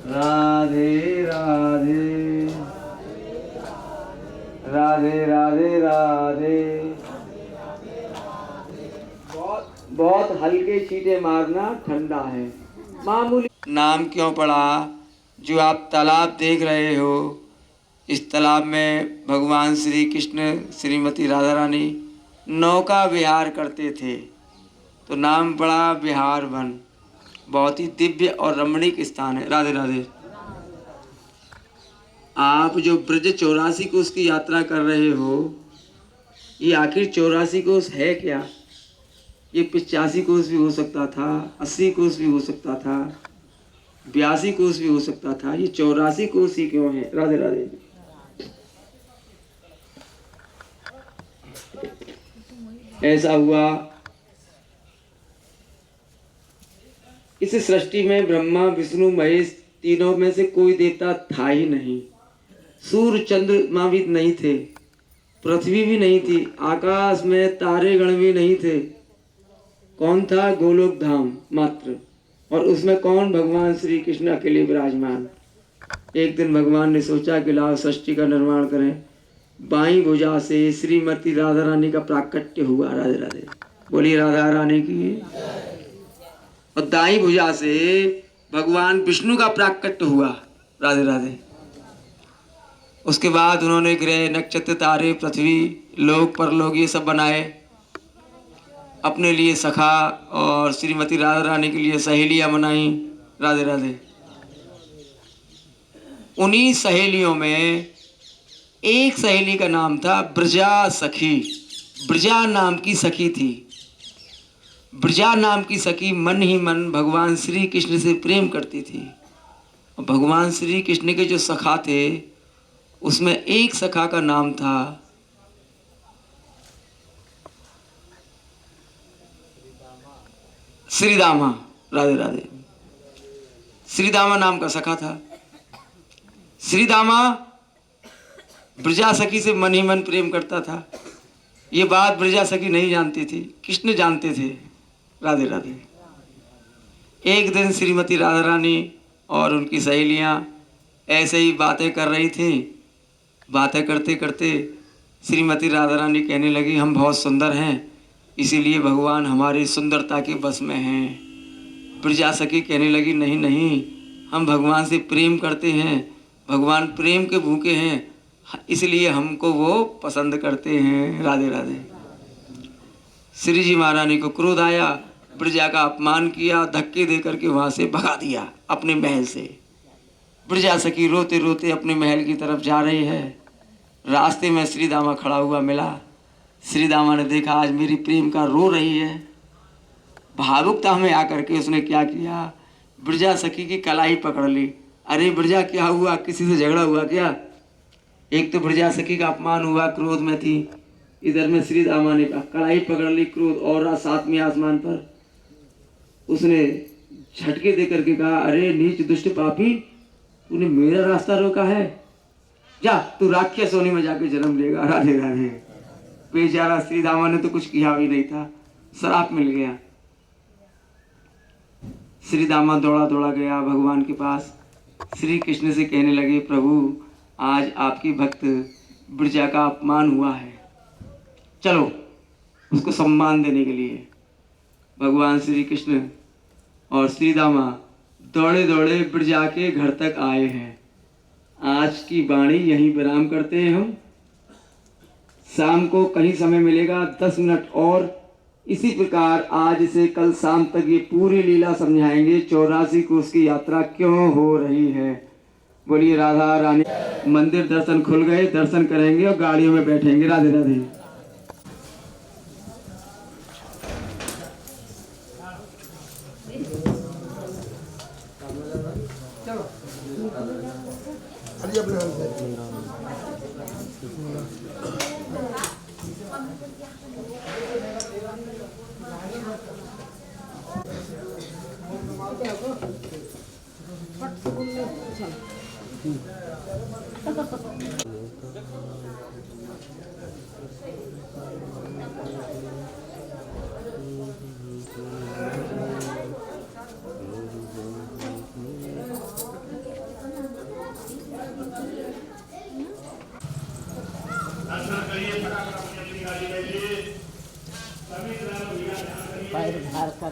राधे राधे। के छींटे मारना ठंडा है। मामूली नाम क्यों पड़ा? जो आप तालाब देख रहे हो, इस तालाब में भगवान श्री कृष्ण श्रीमती राधा रानी नौका विहार करते थे, तो नाम पड़ा विहार वन। बहुत ही दिव्य और रमणीक स्थान है। राधे राधे। आप जो ब्रज 84 कोस की यात्रा कर रहे हो, ये आखिर 84 कोस है क्या? ये 85 कोस भी हो सकता था, 80 कोस भी हो सकता था, 82 कोस भी हो सकता था। ये 84 कोस ही क्यों है? राधे राधे। ऐसा हुआ, इस सृष्टि में ब्रह्मा विष्णु महेश तीनों में से कोई देवता था ही नहीं। सूर्य चंद्रमा भी नहीं थे, पृथ्वी भी नहीं थी, आकाश में तारे गण भी नहीं थे। कौन था? गोलोक धाम मात्र। और उसमें कौन? भगवान श्री कृष्ण अकेले विराजमान। एक दिन भगवान ने सोचा कि लाओ सृष्टि का निर्माण करें। बाईं भुजा से श्रीमती राधा रानी का प्राकट्य हुआ। राधे राधे। बोलिए राधा रानी की। और दाईं भुजा से भगवान विष्णु का प्राकट्य हुआ। राधे राधे। उसके बाद उन्होंने ग्रह नक्षत्र तारे पृथ्वी लोक परलोक ये सब बनाए, अपने लिए सखा और श्रीमती राधा रानी के लिए सहेलियां बनाई। राधे राधे। उन्हीं सहेलियों में एक सहेली का नाम था ब्रजा सखी। ब्रजा नाम की सखी थी। ब्रजा नाम की सखी मन ही मन भगवान श्री कृष्ण से प्रेम करती थी। और भगवान श्री कृष्ण के जो सखा थे, उसमें एक सखा का नाम था श्रीदामा। राधे राधे। श्रीदामा नाम का सखा था। श्रीदामा ब्रजा सखी से मन ही मन प्रेम करता था। ये बात ब्रजा सखी नहीं जानती थी, कृष्ण जानते थे। राधे राधे। एक दिन श्रीमती राधा रानी और उनकी सहेलियां ऐसे ही बातें कर रही थी। बातें करते करते श्रीमती राधा रानी कहने लगी, हम बहुत सुंदर हैं, इसीलिए भगवान हमारी सुंदरता के बस में हैं। ब्रजा सखी कहने लगी, नहीं नहीं, हम भगवान से प्रेम करते हैं, भगवान प्रेम के भूखे हैं, इसलिए हमको वो पसंद करते हैं। राधे राधे। श्री जी महारानी को क्रोध आया, ब्रजा का अपमान किया, धक्के दे करके वहाँ से भगा दिया अपने महल से। ब्रजा सखी रोते रोते अपने महल की तरफ जा रही है। रास्ते में श्रीदामा खड़ा हुआ मिला। श्रीदामा ने देखा आज मेरी प्रेम का रो रही है। भावुकता में आकर के उसने क्या किया? ब्रजा सखी की कलाई पकड़ ली। अरे ब्रजा क्या हुआ? किसी से झगड़ा हुआ क्या? एक तो ब्रजा सखी का अपमान हुआ, क्रोध में थी, इधर में श्रीदामा ने कलाई पकड़ ली, क्रोध और सातवें आसमान पर। उसने झटके दे करके कहा, अरे नीच दुष्ट पापी, तूने मेरा रास्ता रोका है, जा तू राक्षस होने में जाके जन्म लेगा। राधे राधे। बेचारा श्रीदामा ने तो कुछ किया भी नहीं था, श्राप मिल गया। श्रीदामा दौड़ा दौड़ा गया भगवान के पास। श्री कृष्ण से कहने लगे, प्रभु आज आपकी भक्त ब्रजा का अपमान हुआ है, चलो उसको सम्मान देने के लिए। भगवान श्री कृष्ण और श्रीदामा दौड़े दौड़े ब्रजा के घर तक आए हैं। आज की वाणी यहीं विराम करते हैं हम। शाम को कहीं समय मिलेगा 10 मिनट और इसी प्रकार आज से कल शाम तक ये पूरी लीला समझाएंगे। 84 कोस की यात्रा क्यों हो रही है। बोलिए राधा रानी। मंदिर दर्शन खुल गए, दर्शन करेंगे और गाड़ियों में बैठेंगे। राधे राधे। पैर भार कर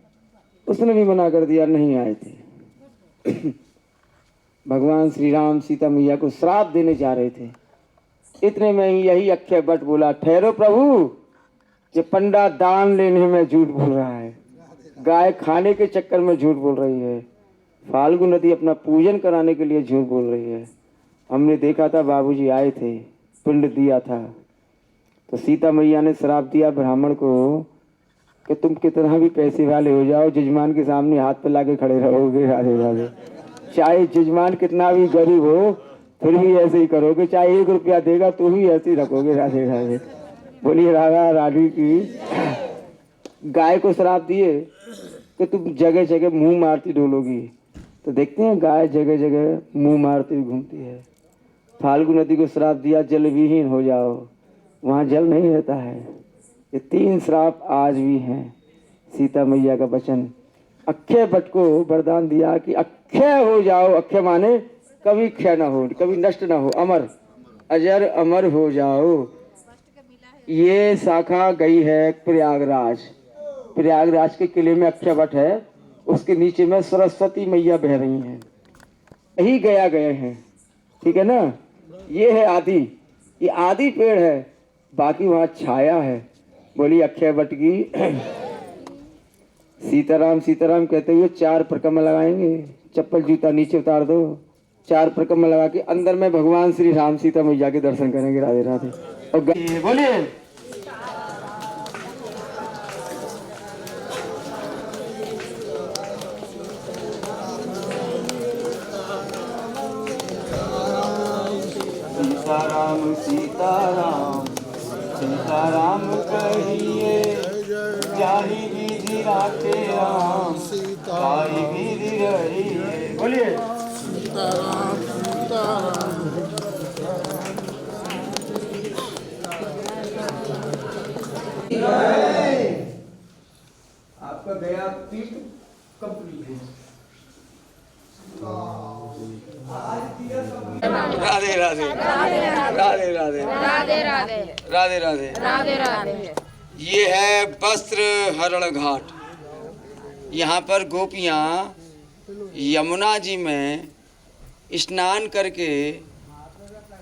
उसने भी मना कर दिया, नहीं आए थे। भगवान श्री राम सीता मैया को श्राप देने जा रहे थे। इतने में यही अक्षय वट बोला, ठहरो प्रभु, ये पंडा दान लेने में झूठ बोल रहा है, गाय खाने के चक्कर में झूठ बोल रही है, फाल्गु नदी अपना पूजन कराने के लिए झूठ बोल रही है। हमने देखा था, बाबूजी आए थे, पिंड दिया था, तो सीता मैया ने श्राप दिया ब्राह्मण को कि तुम कितना भी पैसे वाले हो जाओ, जजमान के सामने हाथ पे लाके खड़े रहोगे। राधे राधे। चाहे जजमान कितना भी गरीब हो फिर भी ऐसे ही करोगे, चाहे 1 रुपया देगा तो भी ऐसे ही रखोगे। राधे राधे। बोलिए राधा रानी की। गाय को श्राप दिए कि तुम जगह जगह मुंह मारती डोलोगी, तो देखते हैं गाय जगह जगह मुंह मारती घूमती है। फाल्गु नदी को श्राप दिया, जल विहीन हो जाओ, वहाँ जल नहीं रहता है। ये 3 श्राप आज भी हैं। सीता मैया का वचन। अक्षय वट को वरदान दिया कि अक्षय हो जाओ। अक्षय माने कभी क्षय न हो, कभी नष्ट न हो, अमर, अजर अमर हो जाओ। ये शाखा गई है प्रयागराज। प्रयागराज के किले में अक्षय वट है, उसके नीचे में सरस्वती मैया बह रही हैं। यही गया गए हैं, ठीक है ना। ये है आदि, ये आदि पेड़ है, बाकी वहाँ छाया है। बोली अक्षय वट की। सीताराम सीताराम कहते हुए 4 परिक्रमा लगाएंगे। चप्पल जूता नीचे उतार दो, 4 परिक्रमा लगा के अंदर में भगवान श्री राम सीता मैया के दर्शन करेंगे। राधे राधे। और बोलिए सीताराम सीताराम सीताराम कहिए, जाहि विधि राखे राम, ताहि विधि रहिए। बोलिए सीताराम सीताराम। आपका गया तीर्थ कंप्लीट है। राधे राधे राधे राधे राधे राधे राधे राधे राधे। ये है वस्त्र हरण घाट। यहाँ पर गोपियाँ यमुना जी में स्नान करके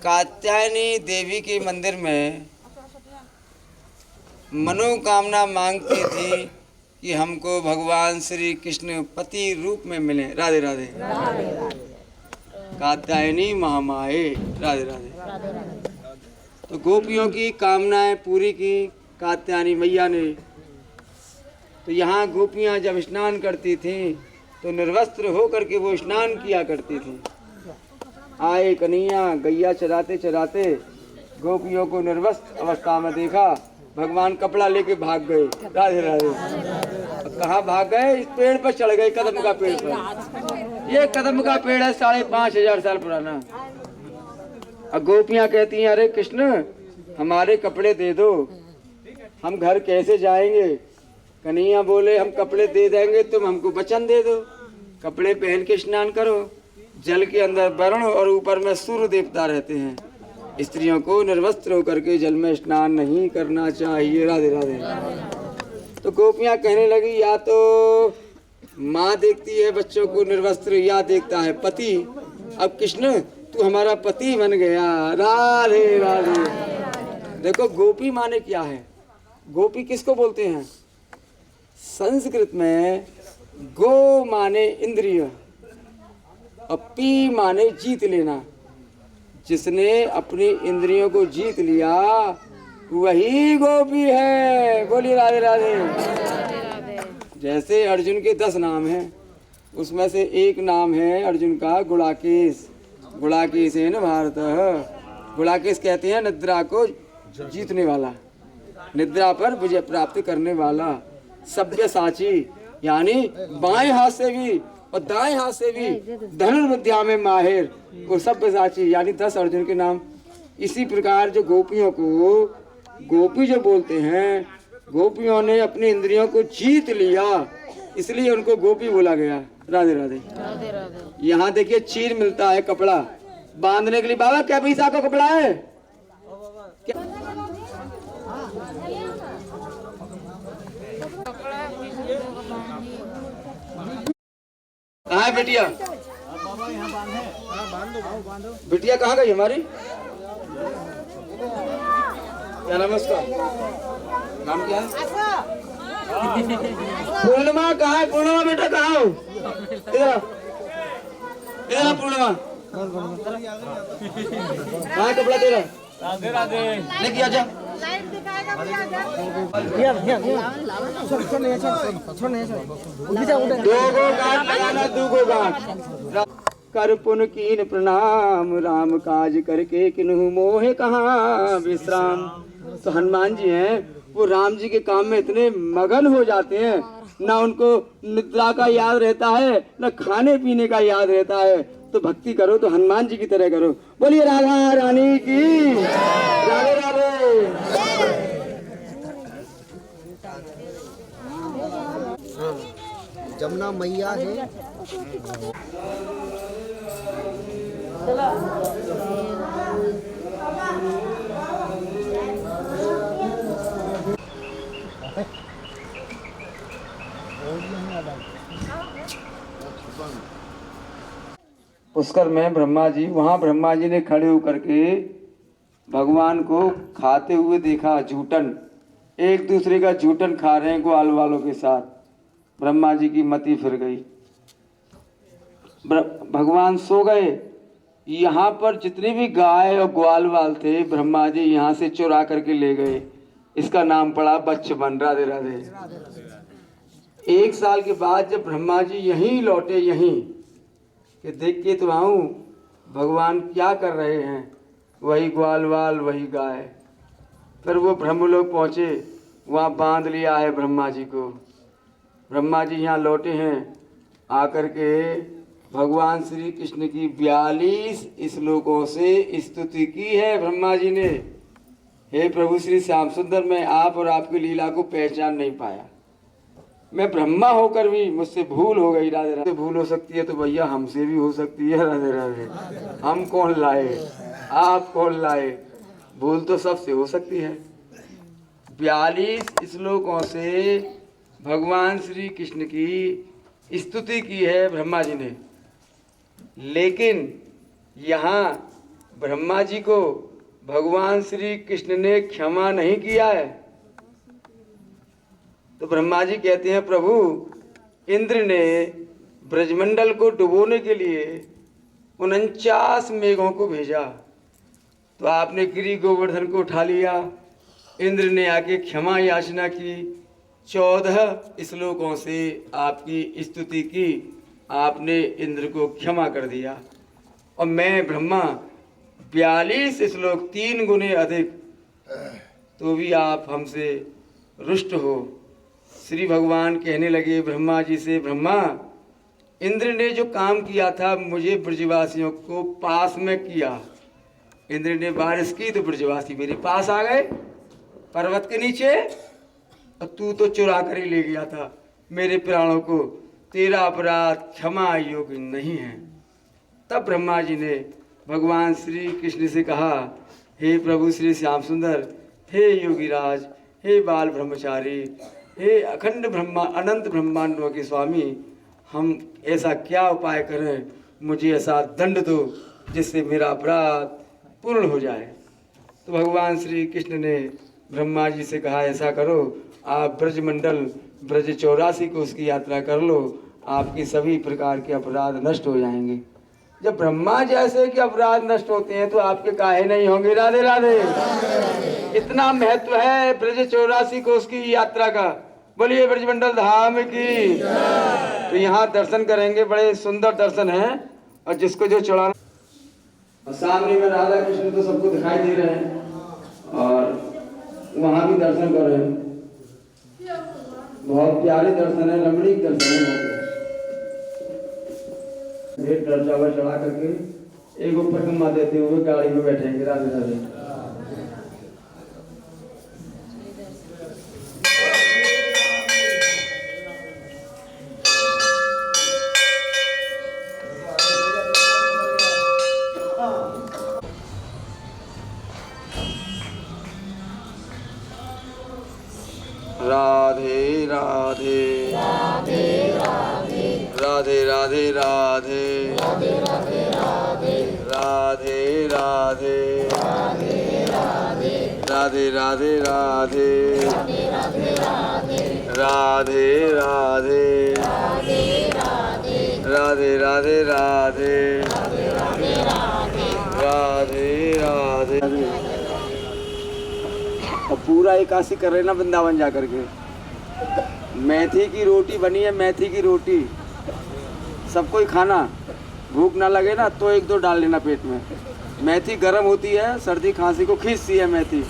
कात्यायनी देवी के मंदिर में मनोकामना मांगती थी कि हमको भगवान श्री कृष्ण पति रूप में मिले। राधे राधे। कात्यायनी महामाये। राधे राधे। तो गोपियों की कामनाएं पूरी की कात्यायनी मैया ने। तो यहाँ गोपियाँ जब स्नान करती थीं तो निर्वस्त्र होकर के वो स्नान किया करती थी। आए कन्हैया गैया चराते चराते गोपियों को निर्वस्त्र अवस्था में देखा, भगवान कपड़ा लेके भाग गए। राधे राधे। कहाँ भाग गए? इस पेड़ पर चढ़ गए, कदम का पेड़ पर। ये कदम का पेड़ है 5,500 साल पुराना। अब गोपियाँ कहती हैं अरे कृष्ण हमारे कपड़े दे दो, हम घर कैसे जाएंगे? कन्हैया बोले हम कपड़े दे देंगे, तुम हमको वचन दे दो, कपड़े पहन के स्नान करो। जल के अंदर वरुण और ऊपर में सूर्य देवता रहते हैं। स्त्रियों को निर्वस्त्र होकर के जल में स्नान नहीं करना चाहिए। राधे राधे। तो गोपियाँ कहने लगी या तो माँ देखती है बच्चों को निर्वस्त्र या देखता है पति। अब कृष्ण तू हमारा पति बन गया। राधे राधे। देखो गोपी माने क्या है? गोपी किसको बोलते हैं? संस्कृत में गो माने इंद्रिय और पी माने जीत लेना। जिसने अपनी इंद्रियों को जीत लिया वही गोपी है। बोलिए राधे राधे। जैसे अर्जुन के 10 नाम हैं, उसमें से एक नाम है अर्जुन का गुड़ाकेश। गुड़ाकेश है न भारत। गुड़ाकेश कहते हैं निद्रा को जीतने वाला, निद्रा पर विजय प्राप्त करने वाला। सब्यसाची यानी बाएं हाथ से भी और दाएं हाथ से भी धनुर्विद्या में माहिर, वो सब्यसाची यानी 10 अर्जुन के नाम। इसी प्रकार जो गोपियों को गोपी जो बोलते हैं, गोपियों ने अपनी इंद्रियों को जीत लिया, इसलिए उनको गोपी बोला गया। राधे राधे। यहाँ देखिए चीर मिलता है कपड़ा बांधने के लिए। बाबा क्या पैसा का कपड़ा है? कहाँ है बिटिया? बिटिया कहाँ गई हमारी? क्या नाम है उसका? नाम क्या है? पूर्णिमा कहाँ है? पूर्णिमा बेटा कहाँ हो? इधर इधर पूर्णिमा कहाँ है? कपड़ा तेरा राधे राधे। लेके आजा। लाइट दिखाएगा भैया दोगो गांठ लगाना दूगो गांठ। कर पुन कीन प्रणाम, राम काज करके किन्हु मोहे कहाँ विश्राम। तो हनुमान जी हैं, वो राम जी के काम में इतने मगन हो जाते हैं, ना उनको निद्रा का याद रहता है, ना खाने पीने का याद रहता है। तो भक्ति करो तो हनुमान जी की तरह करो। बोलिए राधा रानी की, राधे राधे। जमुना मैया है। पुष्कर में ब्रह्मा जी, वहां ब्रह्मा जी ने खड़े होकर के भगवान को खाते हुए देखा झूठन, एक दूसरे का झूठन खा रहे हैं ग्वाल वालों के साथ। ब्रह्मा जी की मति फिर गई, भगवान सो गए। यहाँ पर जितने भी गाय और ग्वाल वाल थे ब्रह्मा जी यहाँ से चुरा करके ले गए। इसका नाम पड़ा बच्चवन। राधे राधे। 1 साल के बाद जब ब्रह्मा जी यहीं लौटे, यहीं कि देख के तो आऊं भगवान क्या कर रहे हैं, वही ग्वाल वाल वही गाय। फिर वो ब्रह्मलोक पहुँचे, वहाँ बांध लिया है ब्रह्मा जी को। ब्रह्मा जी यहाँ लौटे हैं, आकर के भगवान श्री कृष्ण की 42 श्लोकों से स्तुति की है ब्रह्मा जी ने। हे प्रभु श्री श्याम सुंदर, मैं आप और आपकी लीला को पहचान नहीं पाया। मैं ब्रह्मा होकर भी मुझसे भूल हो गई। राधे राधे। भूल हो सकती है तो भैया हमसे भी हो सकती है। राधे राधे। हम कौन लाए, आप कौन लाए, भूल तो सबसे हो सकती है। 42 श्लोकों से भगवान श्री कृष्ण की स्तुति की है ब्रह्मा जी ने। लेकिन यहाँ ब्रह्मा जी को भगवान श्री कृष्ण ने क्षमा नहीं किया है। तो ब्रह्मा जी कहते हैं, प्रभु इंद्र ने ब्रजमंडल को डुबोने के लिए 49 मेघों को भेजा, तो आपने गिरी गोवर्धन को उठा लिया। इंद्र ने आके क्षमा याचना की, 14 श्लोकों से आपकी स्तुति की, आपने इंद्र को क्षमा कर दिया। और मैं ब्रह्मा 42 श्लोक 3 गुने अधिक, तो भी आप हमसे रुष्ट हो। श्री भगवान कहने लगे ब्रह्मा जी से, ब्रह्मा इंद्र ने जो काम किया था मुझे ब्रजवासियों को पास में किया। इंद्र ने बारिश की तो ब्रजवासी मेरे पास आ गए पर्वत के नीचे, और तू तो चुरा कर ही ले गया था मेरे प्राणों को। तेरा अपराध क्षमा योग्य नहीं है। तब ब्रह्मा जी ने भगवान श्री कृष्ण से कहा, हे प्रभु श्री श्याम सुंदर, हे योगीराज, हे बाल ब्रह्मचारी, हे अखंड ब्रह्मा अनंत ब्रह्मांडों के स्वामी, हम ऐसा क्या उपाय करें, मुझे ऐसा दंड दो जिससे मेरा अपराध पूर्ण हो जाए। तो भगवान श्री कृष्ण ने ब्रह्मा जी से कहा, ऐसा करो, आप ब्रजमंडल ब्रज 84 को उसकी यात्रा कर लो, आपके सभी प्रकार के अपराध नष्ट हो जाएंगे। जब ब्रह्मा जैसे के अपराध नष्ट होते हैं तो आपके काहे नहीं होंगे। राधे राधे। इतना महत्व है ब्रज 84 को उसकी यात्रा का। बोलिए ब्रजमंडल धाम की। तो यहाँ दर्शन करेंगे, बड़े सुंदर दर्शन हैं। और जिसको जो चढ़ाना, और सामने में राधा कृष्ण तो सबको दिखाई दे रहे हैं, और वहाँ भी दर्शन कर रहे हैं। बहुत प्यारे दर्शन है, रमणीक दर्शन है। चढ़ा करके एक ऊपर कमा देते हुए गाड़ी में बैठेंगे। राधे राधे। राधे राधे। राधे राधे। राधे राधे राधे राधे राधे राधे राधे राधे राधे राधे राधे राधे राधे राधे। अब पूरा एकादशी कर रहे ना वृंदावन जा करके। मेथी की रोटी बनी है, मेथी की रोटी सबको ही खाना। भूख ना लगे ना तो एक दो डाल लेना पेट में। मेथी गर्म होती है, सर्दी खांसी को खींचती है मेथी,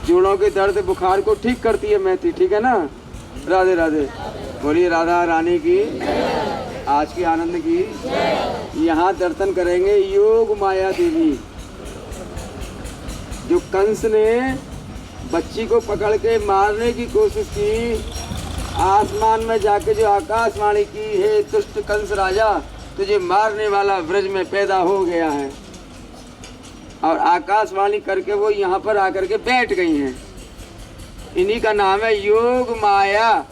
जोड़ों के दर्द बुखार को ठीक करती है मेथी, ठीक है ना। राधे राधे। बोलिए राधा रानी की, आज की आनंद की। यहाँ दर्शन करेंगे योग माया देवी, जो कंस ने बच्ची को पकड़ के मारने की कोशिश की। आसमान में जाके जो आकाशवाणी की, हे दुष्ट कंस राजा, तुझे मारने वाला ब्रज में पैदा हो गया है। और आकाशवाणी करके वो यहाँ पर आकर के बैठ गई हैं। इन्हीं का नाम है योग माया।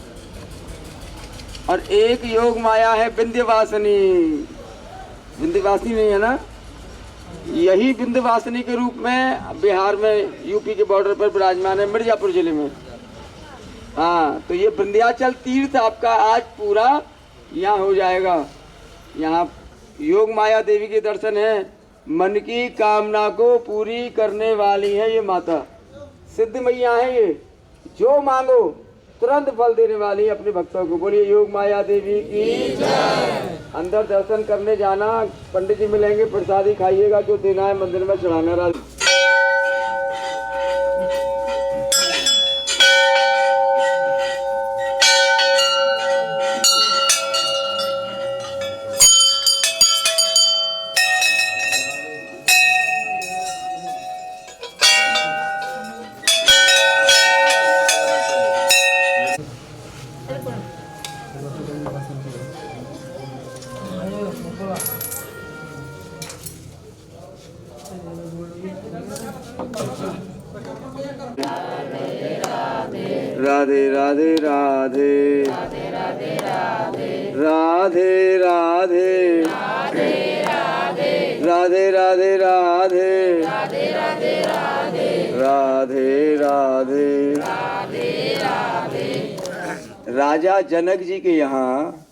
और एक योग माया है विंध्यवासिनी। विंध्यवासिनी नहीं है ना, यही विंध्यवासिनी के रूप में बिहार में यूपी के बॉर्डर पर विराजमान है, मिर्जापुर जिले में। हाँ, तो ये विंध्याचल तीर्थ आपका आज पूरा यहाँ हो जाएगा। यहाँ योग माया देवी के दर्शन है। मन की कामना को पूरी करने वाली है ये माता, सिद्ध मैया है ये। जो मांगो तुरंत फल देने वाली है अपने भक्तों को। बोलिए योग माया देवी की जय। अंदर दर्शन करने जाना, पंडित जी मिलेंगे, प्रसादी खाइएगा, जो देना है मंदिर में चढ़ाना। राधे राधे राधे राधे राधे राधे राधे राधे राधे राधे। राजा जनक जी के यहाँ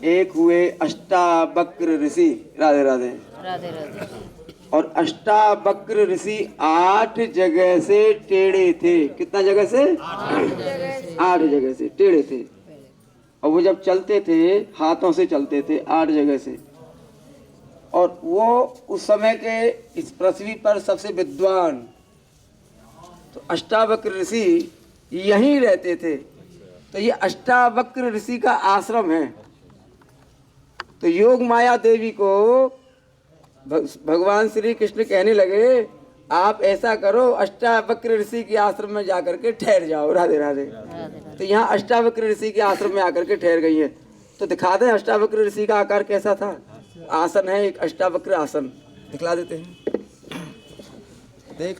एक हुए अष्टावक्र ऋषि। राधे राधे राधे राधे। और अष्टावक्र ऋषि 8 जगह से टेढ़े थे। कितना जगह से? 8 जगह से टेढ़े थे। और वो जब चलते थे हाथों से चलते थे 8 जगह से। और वो उस समय के इस पृथ्वी पर सबसे विद्वान, तो अष्टावक्र ऋषि यहीं रहते थे। तो ये अष्टावक्र ऋषि का आश्रम है। तो योग माया देवी को भगवान श्री कृष्ण कहने लगे, आप ऐसा करो, अष्टावक्र ऋषि के आश्रम में जाकर के ठहर जाओ। राधे राधे। तो यहाँ अष्टावक्र ऋषि के आश्रम में आकर के ठहर गई है। तो दिखा दें अष्टावक्र ऋषि का आकार कैसा था। आसन है एक अष्टावक्र आसन, दिखला देते हैं। देख